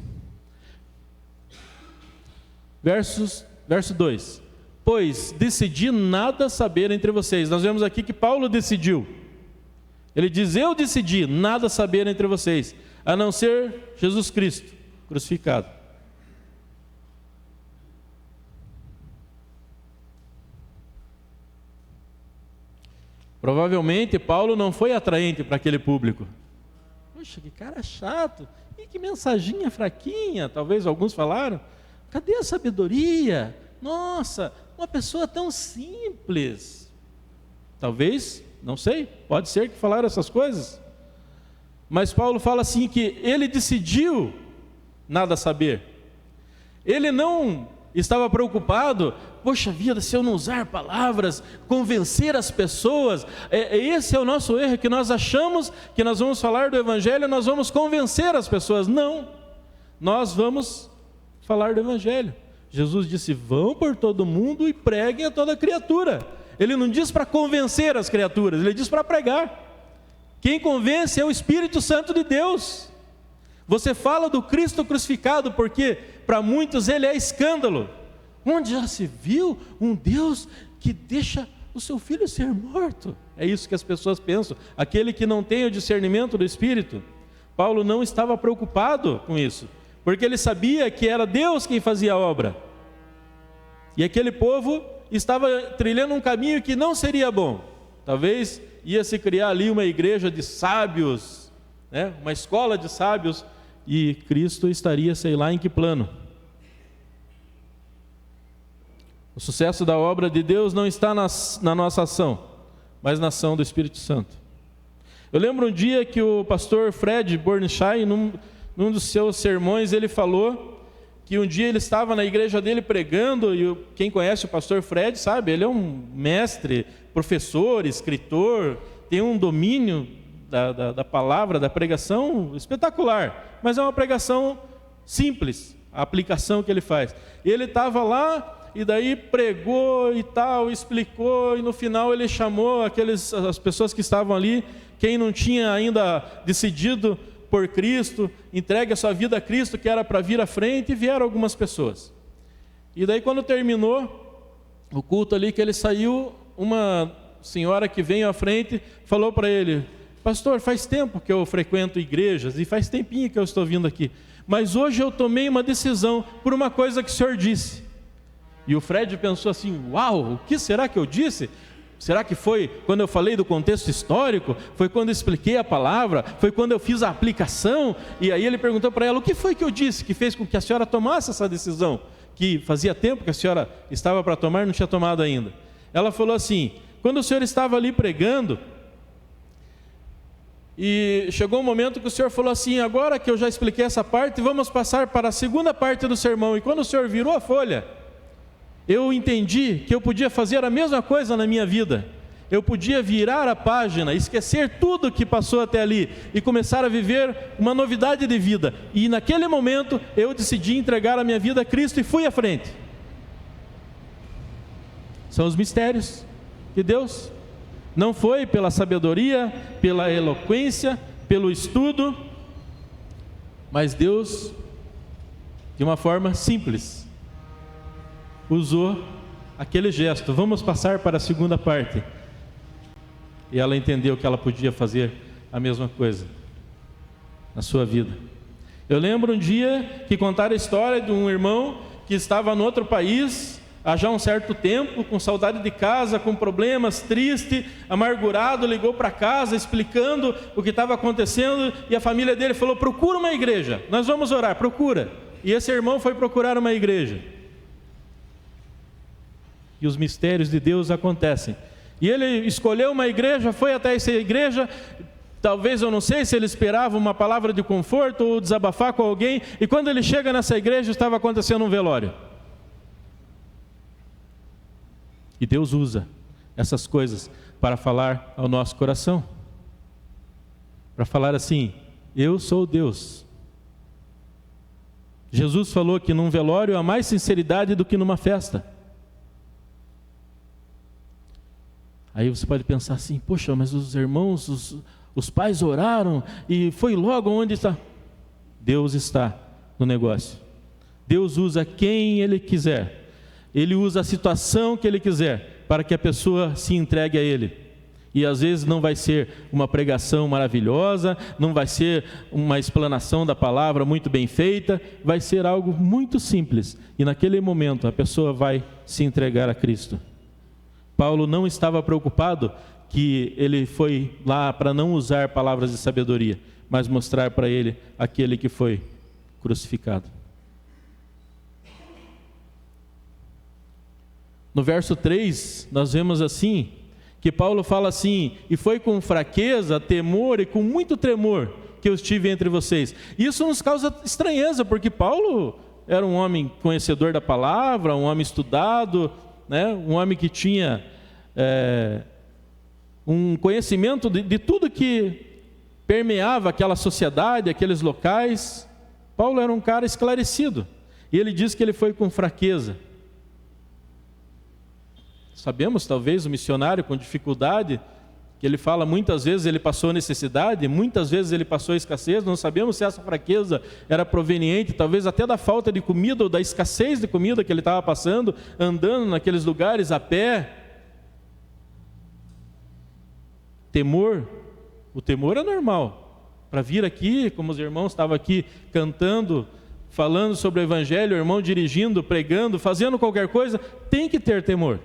Verso 2. Pois decidi nada saber entre vocês. Nós vemos aqui que Paulo decidiu. Ele diz, eu decidi nada saber entre vocês, a não ser Jesus Cristo crucificado. Provavelmente Paulo não foi atraente para aquele público. Poxa, que cara chato, e que mensaginha fraquinha, talvez alguns falaram. Cadê a sabedoria? Nossa, uma pessoa tão simples. Talvez, não sei, pode ser que falaram essas coisas. Mas Paulo fala assim que ele decidiu nada saber. Ele não estava preocupado, poxa vida, se eu não usar palavras, convencer as pessoas, esse é o nosso erro, que nós achamos que nós vamos falar do Evangelho, nós vamos convencer as pessoas. Não, nós vamos falar do Evangelho. Jesus disse, vão por todo mundo e preguem a toda criatura. Ele não diz para convencer as criaturas, ele diz para pregar. Quem convence é o Espírito Santo de Deus. Você fala do Cristo crucificado porque para muitos ele é escândalo. Onde já se viu um Deus que deixa o seu filho ser morto? É isso que as pessoas pensam. Aquele que não tem o discernimento do Espírito. Paulo não estava preocupado com isso, porque ele sabia que era Deus quem fazia a obra. E aquele povo estava trilhando um caminho que não seria bom. Talvez ia se criar ali uma igreja de sábios, né? Uma escola de sábios, e Cristo estaria, sei lá em que plano. O sucesso da obra de Deus não está na nossa ação, mas na ação do Espírito Santo. Eu lembro um dia que o pastor Fred Bornstein, num dos seus sermões, ele falou que um dia ele estava na igreja dele pregando, e quem conhece o pastor Fred sabe, ele é um mestre, professor, escritor, tem um domínio da palavra, da pregação espetacular, mas é uma pregação simples, a aplicação que ele faz. Ele estava lá, e daí pregou e tal, explicou, e no final ele chamou as pessoas que estavam ali, quem não tinha ainda decidido por Cristo, entregue a sua vida a Cristo, que era para vir à frente, e vieram algumas pessoas. E daí quando terminou o culto ali, que ele saiu, uma senhora que veio à frente, falou para ele, pastor, faz tempo que eu frequento igrejas, e faz tempinho que eu estou vindo aqui, mas hoje eu tomei uma decisão por uma coisa que o senhor disse. E o Fred pensou assim, uau, o que será que eu disse? Será que foi quando eu falei do contexto histórico? Foi quando eu expliquei a palavra? Foi quando eu fiz a aplicação? E aí ele perguntou para ela, o que foi que eu disse que fez com que a senhora tomasse essa decisão? Que fazia tempo que a senhora estava para tomar e não tinha tomado ainda. Ela falou assim, quando o senhor estava ali pregando, e chegou um momento que o senhor falou assim, agora que eu já expliquei essa parte, vamos passar para a segunda parte do sermão. E quando o senhor virou a folha, eu entendi que eu podia fazer a mesma coisa na minha vida. Eu podia virar a página, esquecer tudo que passou até ali e começar a viver uma novidade de vida. E naquele momento eu decidi entregar a minha vida a Cristo e fui à frente. São os mistérios de Deus. Não foi pela sabedoria, pela eloquência, pelo estudo, mas Deus, de uma forma simples, usou aquele gesto, vamos passar para a segunda parte. E ela entendeu que ela podia fazer a mesma coisa na sua vida. Eu lembro um dia que contaram a história de um irmão que estava no outro país, há já um certo tempo, com saudade de casa, com problemas, triste, amargurado, ligou para casa explicando o que estava acontecendo, e a família dele falou, procura uma igreja, nós vamos orar, procura. E esse irmão foi procurar uma igreja. E os mistérios de Deus acontecem. E ele escolheu uma igreja, foi até essa igreja, talvez, eu não sei se ele esperava uma palavra de conforto ou desabafar com alguém, e quando ele chega nessa igreja estava acontecendo um velório. E Deus usa essas coisas para falar ao nosso coração. Para falar assim: eu sou Deus. Jesus falou que num velório há mais sinceridade do que numa festa. Aí você pode pensar assim: poxa, mas os irmãos, os pais oraram e foi logo onde está. Deus está no negócio. Deus usa quem Ele quiser. Ele usa a situação que Ele quiser para que a pessoa se entregue a Ele. E às vezes não vai ser uma pregação maravilhosa, não vai ser uma explanação da palavra muito bem feita, vai ser algo muito simples. E naquele momento a pessoa vai se entregar a Cristo. Paulo não estava preocupado que ele foi lá para não usar palavras de sabedoria, mas mostrar para ele aquele que foi crucificado. No verso 3, nós vemos assim, que Paulo fala assim: e foi com fraqueza, temor e com muito tremor que eu estive entre vocês. Isso nos causa estranheza, porque Paulo era um homem conhecedor da palavra, um homem estudado, né? Um homem que tinha um conhecimento de tudo que permeava aquela sociedade, aqueles locais. Paulo era um cara esclarecido, e ele diz que ele foi com fraqueza. Sabemos, talvez, o missionário com dificuldade, que ele fala muitas vezes ele passou necessidade, muitas vezes ele passou escassez. Não sabemos se essa fraqueza era proveniente, talvez até da falta de comida ou da escassez de comida que ele estava passando, andando naqueles lugares a pé. Temor, o temor é normal. Para vir aqui, como os irmãos estavam aqui cantando, falando sobre o Evangelho, o irmão dirigindo, pregando, fazendo qualquer coisa, tem que ter temor.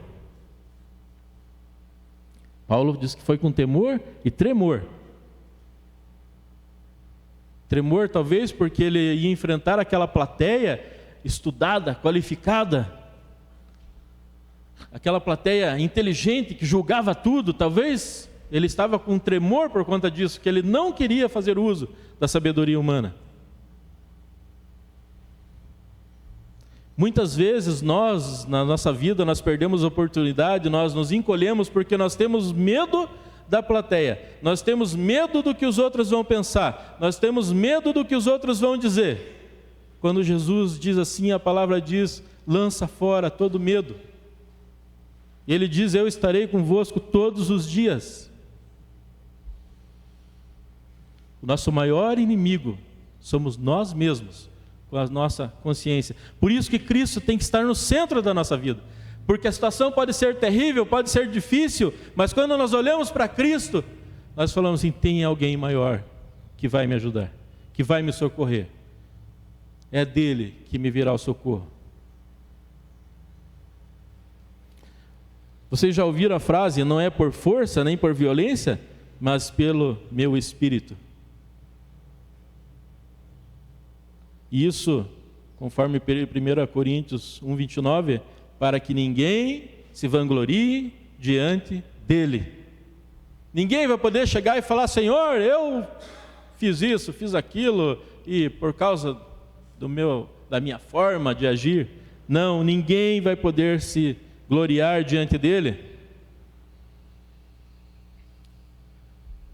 Paulo diz que foi com temor e tremor. Tremor talvez porque ele ia enfrentar aquela plateia estudada, qualificada, aquela plateia inteligente que julgava tudo. Talvez ele estava com tremor por conta disso, que ele não queria fazer uso da sabedoria humana. Muitas vezes nós, na nossa vida, nós perdemos oportunidade, nós nos encolhemos porque nós temos medo da plateia, nós temos medo do que os outros vão pensar, nós temos medo do que os outros vão dizer. Quando Jesus diz assim, a palavra diz: lança fora todo medo. Ele diz: eu estarei convosco todos os dias. O nosso maior inimigo somos nós mesmos, com a nossa consciência. Por isso que Cristo tem que estar no centro da nossa vida, porque a situação pode ser terrível, pode ser difícil, mas quando nós olhamos para Cristo, nós falamos assim: tem alguém maior que vai me ajudar, que vai me socorrer, é dele que me virá o socorro. Vocês já ouviram a frase: não é por força nem por violência, mas pelo meu Espírito. Isso, conforme 1 Coríntios 1:29, para que ninguém se vanglorie diante dele. Ninguém vai poder chegar e falar: Senhor, eu fiz isso, fiz aquilo, e por causa da minha forma de agir. Não, ninguém vai poder se gloriar diante dele.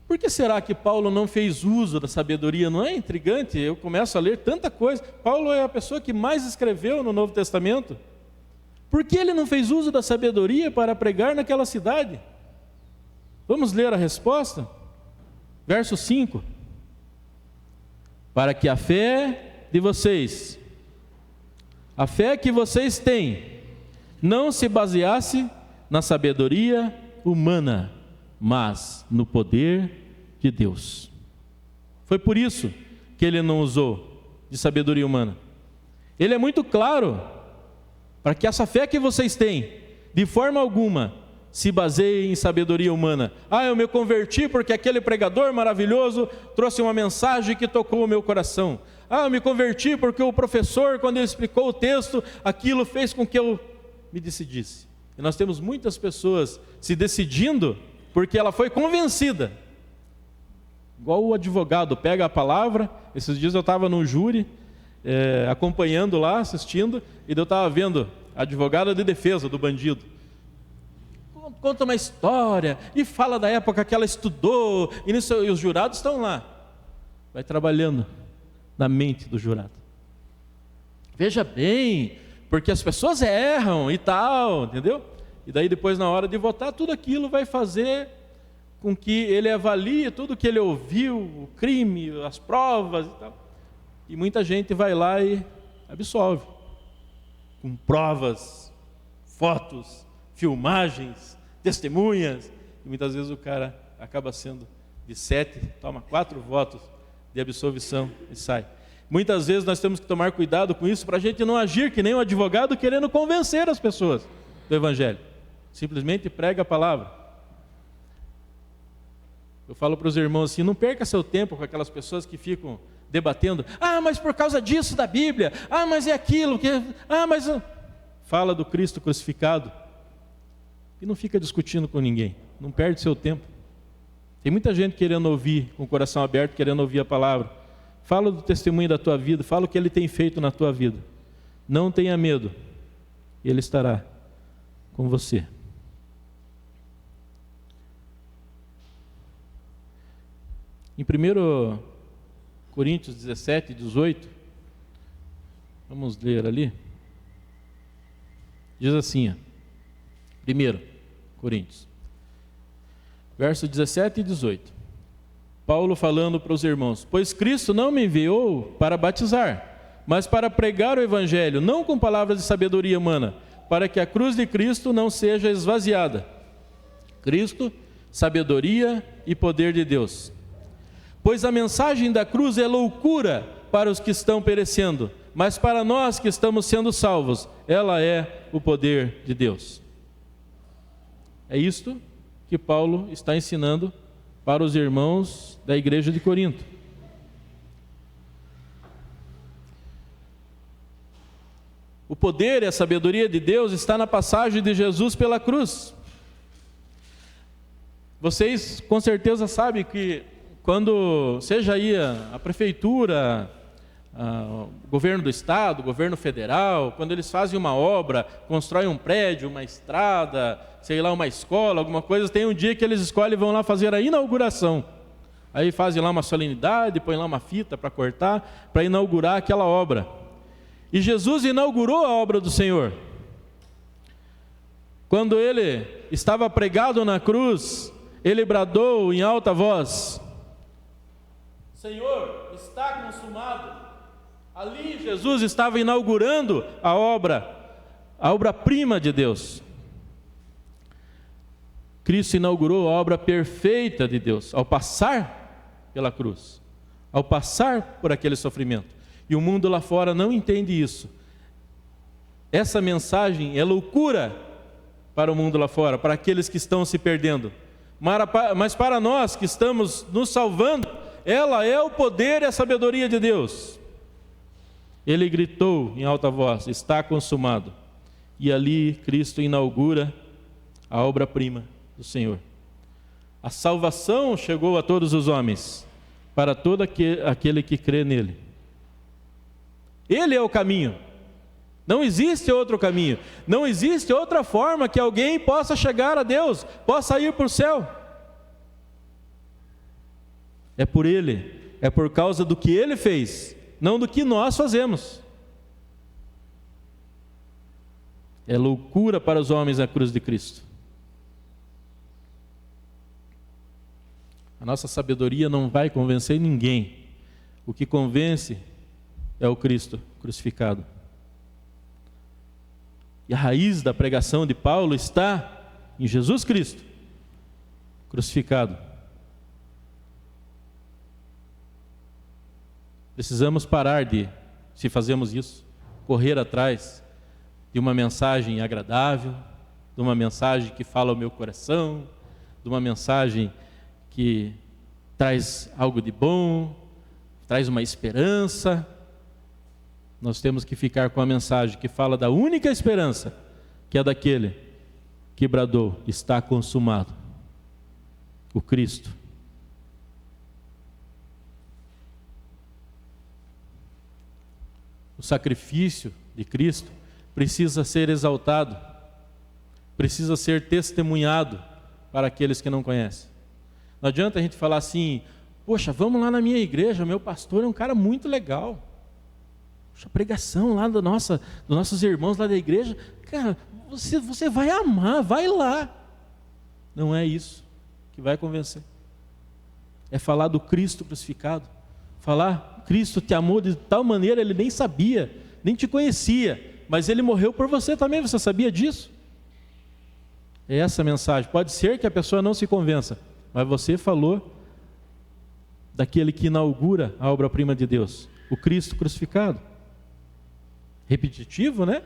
Por que será que Paulo não fez uso da sabedoria? Não é intrigante? Eu começo a ler tanta coisa. Paulo é a pessoa que mais escreveu no Novo Testamento. Por que ele não fez uso da sabedoria para pregar naquela cidade? Vamos ler a resposta? Verso 5. Para que a fé de vocês, a fé que vocês têm, não se baseasse na sabedoria humana, mas no poder de Deus. Foi por isso que ele não usou de sabedoria humana. Ele é muito claro, para que essa fé que vocês têm, de forma alguma, se baseie em sabedoria humana. Eu me converti porque aquele pregador maravilhoso trouxe uma mensagem que tocou o meu coração. Eu me converti porque o professor, quando ele explicou o texto, aquilo fez com que eu me decidisse. E nós temos muitas pessoas se decidindo porque ela foi convencida. Igual o advogado pega a palavra. Esses dias eu estava no júri, acompanhando lá, assistindo, e eu estava vendo a advogada de defesa do bandido. conta uma história e fala da época que ela estudou, e os jurados estão lá. Vai trabalhando na mente do jurado. Veja bem, porque as pessoas erram e tal, entendeu? E daí depois, na hora de votar, tudo aquilo vai fazer com que ele avalie tudo que ele ouviu, o crime, as provas e tal. E muita gente vai lá e absolve, com provas, fotos, filmagens, testemunhas. E muitas vezes o cara acaba sendo de 7, toma 4 votos de absolvição e sai. Muitas vezes nós temos que tomar cuidado com isso para a gente não agir que nem um advogado querendo convencer as pessoas do Evangelho. Simplesmente prega a palavra. Eu falo para os irmãos assim, não perca seu tempo com aquelas pessoas que ficam debatendo. Mas por causa disso da Bíblia. Mas é aquilo. Mas... Fala do Cristo crucificado. E não fica discutindo com ninguém. Não perde seu tempo. Tem muita gente querendo ouvir, com o coração aberto, querendo ouvir a palavra. Fala do testemunho da tua vida. Fala o que Ele tem feito na tua vida. Não tenha medo. Ele estará com você. Em 1 Coríntios 17, 18, vamos ler ali. Diz assim, 1 Coríntios, verso 17 e 18. Paulo falando para os irmãos: pois Cristo não me enviou para batizar, mas para pregar o Evangelho, não com palavras de sabedoria humana, para que a cruz de Cristo não seja esvaziada. Cristo, sabedoria e poder de Deus. Pois a mensagem da cruz é loucura para os que estão perecendo, mas para nós que estamos sendo salvos, ela é o poder de Deus. É isto que Paulo está ensinando para os irmãos da igreja de Corinto. O poder e a sabedoria de Deus está na passagem de Jesus pela cruz. Vocês com certeza sabem que quando, seja aí a prefeitura, o governo do estado, o governo federal, quando eles fazem uma obra, constroem um prédio, uma estrada, sei lá, uma escola, alguma coisa, tem um dia que eles escolhem e vão lá fazer a inauguração. Aí fazem lá uma solenidade, põem lá uma fita para cortar, para inaugurar aquela obra. E Jesus inaugurou a obra do Senhor. Quando Ele estava pregado na cruz, Ele bradou em alta voz: Senhor, está consumado. Ali Jesus estava inaugurando a obra-prima de Deus. Cristo inaugurou a obra perfeita de Deus ao passar pela cruz, ao passar por aquele sofrimento. E o mundo lá fora não entende isso. Essa mensagem é loucura para o mundo lá fora, para aqueles que estão se perdendo. Mas para nós que estamos nos salvando, ela é o poder e a sabedoria de Deus. Ele gritou em alta voz: está consumado. E ali Cristo inaugura a obra-prima do Senhor. A salvação chegou a todos os homens, para todo aquele que crê nele. Ele é o caminho. Não existe outro caminho. Não existe outra forma que alguém possa chegar a Deus, possa ir para o céu. É por Ele, é por causa do que Ele fez, não do que nós fazemos. É loucura para os homens a cruz de Cristo. A nossa sabedoria não vai convencer ninguém. O que convence é o Cristo crucificado. E a raiz da pregação de Paulo está em Jesus Cristo crucificado. Precisamos parar de, se fazemos isso, correr atrás de uma mensagem agradável, de uma mensagem que fala ao meu coração, de uma mensagem que traz algo de bom, traz uma esperança. Nós temos que ficar com a mensagem que fala da única esperança, que é daquele que bradou: está consumado, o Cristo. O sacrifício de Cristo precisa ser exaltado, precisa ser testemunhado para aqueles que não conhecem. Não adianta a gente falar assim: poxa, vamos lá na minha igreja, meu pastor é um cara muito legal. Poxa, a pregação lá dos nossos irmãos lá da igreja, cara, você vai amar, vai lá. Não é isso que vai convencer. É falar do Cristo crucificado. Falar, Cristo te amou de tal maneira, Ele nem sabia, nem te conhecia, mas Ele morreu por você também, você sabia disso? É essa a mensagem. Pode ser que a pessoa não se convença, mas você falou daquele que inaugura a obra-prima de Deus, o Cristo crucificado. Repetitivo, né?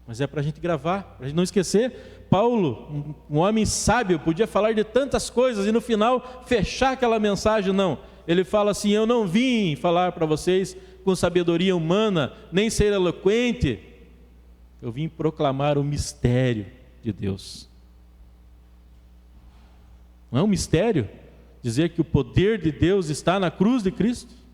Mas é para a gente gravar, para a gente não esquecer. Paulo, um homem sábio, podia falar de tantas coisas e no final fechar aquela mensagem. Não, ele fala assim: eu não vim falar para vocês com sabedoria humana, nem ser eloquente, eu vim proclamar o mistério de Deus. Não é um mistério dizer que o poder de Deus está na cruz de Cristo?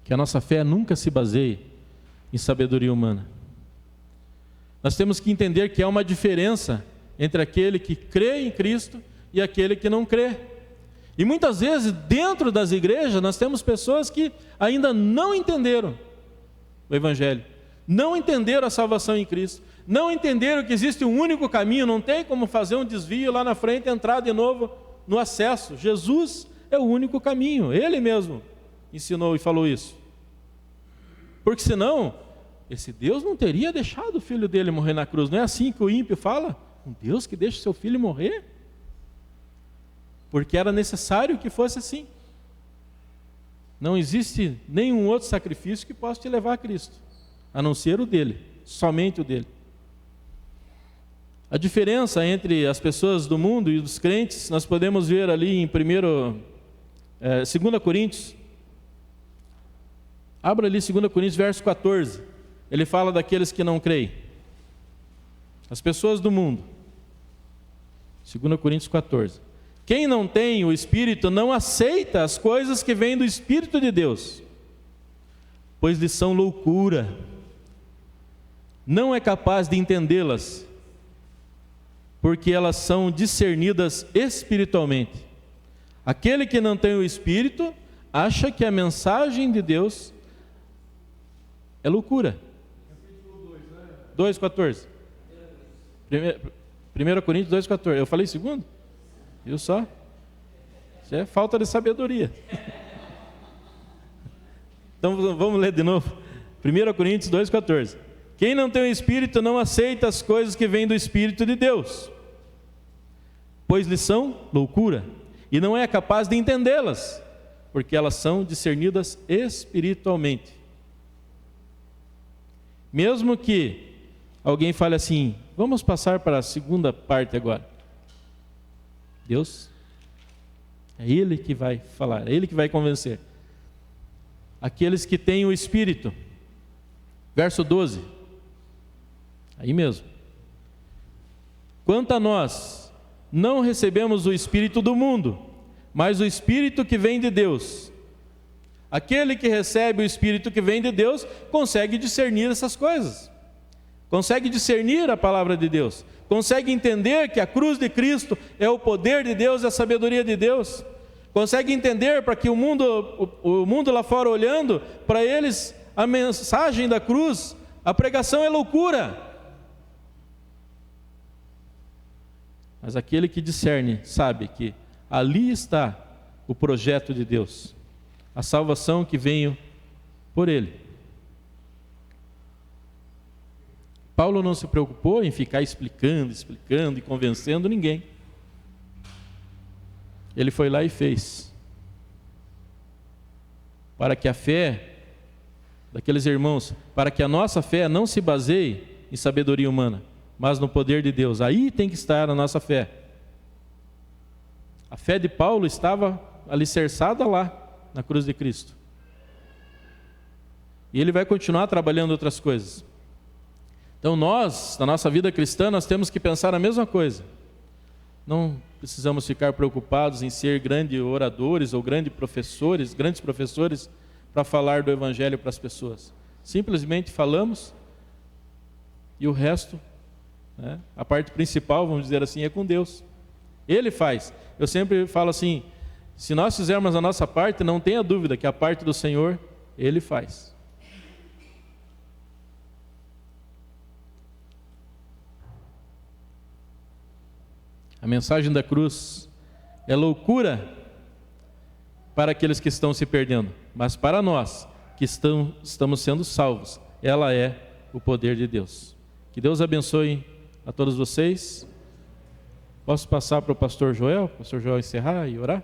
Que a nossa fé nunca se baseie em sabedoria humana. Nós temos que entender que há uma diferença entre aquele que crê em Cristo e aquele que não crê. E muitas vezes dentro das igrejas nós temos pessoas que ainda não entenderam o Evangelho, não entenderam a salvação em Cristo, não entenderam que existe um único caminho, não tem como fazer um desvio lá na frente e entrar de novo no acesso. Jesus é o único caminho, Ele mesmo ensinou e falou isso. Porque senão, esse Deus não teria deixado o filho dele morrer na cruz. Não é assim que o ímpio fala? Um Deus que deixa o seu filho morrer? Porque era necessário que fosse assim. Não existe nenhum outro sacrifício que possa te levar a Cristo, a não ser o dele, somente o dele. A diferença entre as pessoas do mundo e dos crentes, nós podemos ver ali em 2 Coríntios. Abra ali 2 Coríntios, verso 14. Ele fala daqueles que não creem. As pessoas do mundo. 2 Coríntios 14. Quem não tem o Espírito não aceita as coisas que vêm do Espírito de Deus, pois lhes são loucura. Não é capaz de entendê-las, porque elas são discernidas espiritualmente. Aquele que não tem o Espírito acha que a mensagem de Deus é loucura. 2,14. 1 Coríntios 2,14. Eu falei segundo? Viu só? Isso é falta de sabedoria. Então vamos ler de novo. 1 Coríntios 2,14. Quem não tem o Espírito não aceita as coisas que vêm do Espírito de Deus, pois lhes são loucura, e não é capaz de entendê-las, porque elas são discernidas espiritualmente. Mesmo que alguém fale assim: vamos passar para a segunda parte agora. Deus, é Ele que vai falar, é Ele que vai convencer. Aqueles que têm o Espírito. Verso 12. Aí mesmo. Quanto a nós, não recebemos o Espírito do mundo, mas o Espírito que vem de Deus. Aquele que recebe o Espírito que vem de Deus consegue discernir essas coisas, consegue discernir a palavra de Deus, consegue entender que a cruz de Cristo é o poder de Deus, é a sabedoria de Deus, consegue entender para que o mundo lá fora olhando, para eles a mensagem da cruz, a pregação é loucura. Mas aquele que discerne sabe que ali está o projeto de Deus, a salvação que veio por Ele. Paulo não se preocupou em ficar explicando e convencendo ninguém. Ele foi lá e fez. Para que a fé daqueles irmãos, para que a nossa fé não se baseie em sabedoria humana, mas no poder de Deus. Aí tem que estar a nossa fé. A fé de Paulo estava alicerçada lá, na cruz de Cristo. E ele vai continuar trabalhando outras coisas. Então nós, na nossa vida cristã, nós temos que pensar a mesma coisa. Não precisamos ficar preocupados em ser grandes oradores ou grandes professores para falar do Evangelho para as pessoas. Simplesmente falamos e o resto, né, a parte principal, vamos dizer assim, é com Deus. Ele faz. Eu sempre falo assim, se nós fizermos a nossa parte, não tenha dúvida que a parte do Senhor, Ele faz. A mensagem da cruz é loucura para aqueles que estão se perdendo, mas para nós que estamos sendo salvos, ela é o poder de Deus. Que Deus abençoe a todos vocês. Posso passar para o pastor Joel encerrar e orar?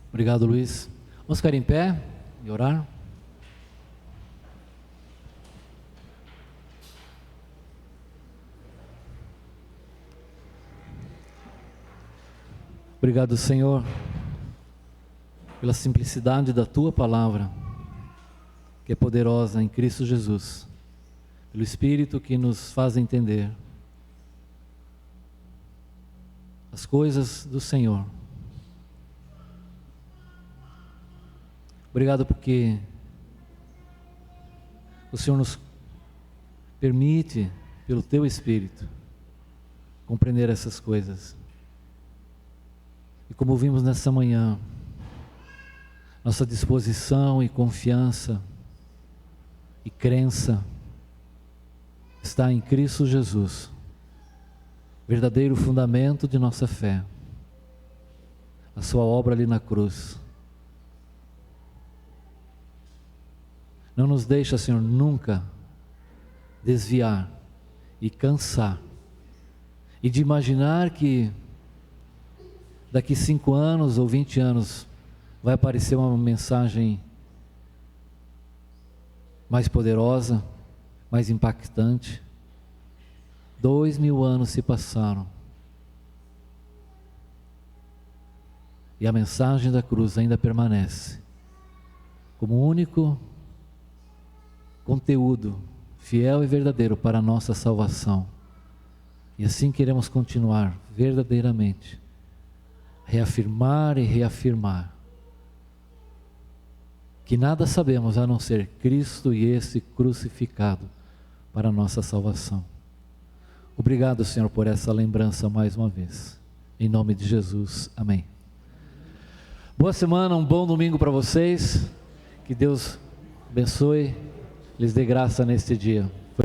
Obrigado, Luiz. Vamos ficar em pé e orar. Obrigado, Senhor, pela simplicidade da Tua palavra, que é poderosa em Cristo Jesus, pelo Espírito que nos faz entender as coisas do Senhor. Obrigado porque o Senhor nos permite, pelo Teu Espírito, compreender essas coisas. E como vimos nessa manhã, nossa disposição e confiança e crença está em Cristo Jesus, verdadeiro fundamento de nossa fé, a Sua obra ali na cruz. Não nos deixa, Senhor, nunca desviar e cansar e de imaginar que daqui 5 anos ou 20 anos vai aparecer uma mensagem mais poderosa, mais impactante. 2000 anos se passaram e a mensagem da cruz ainda permanece como único conteúdo fiel e verdadeiro para a nossa salvação. E assim queremos continuar verdadeiramente, reafirmar e reafirmar que nada sabemos a não ser Cristo e esse crucificado para a nossa salvação. Obrigado, Senhor, por essa lembrança mais uma vez. Em nome de Jesus, amém. Boa semana, um bom domingo para vocês. Que Deus abençoe, lhes dê graça neste dia.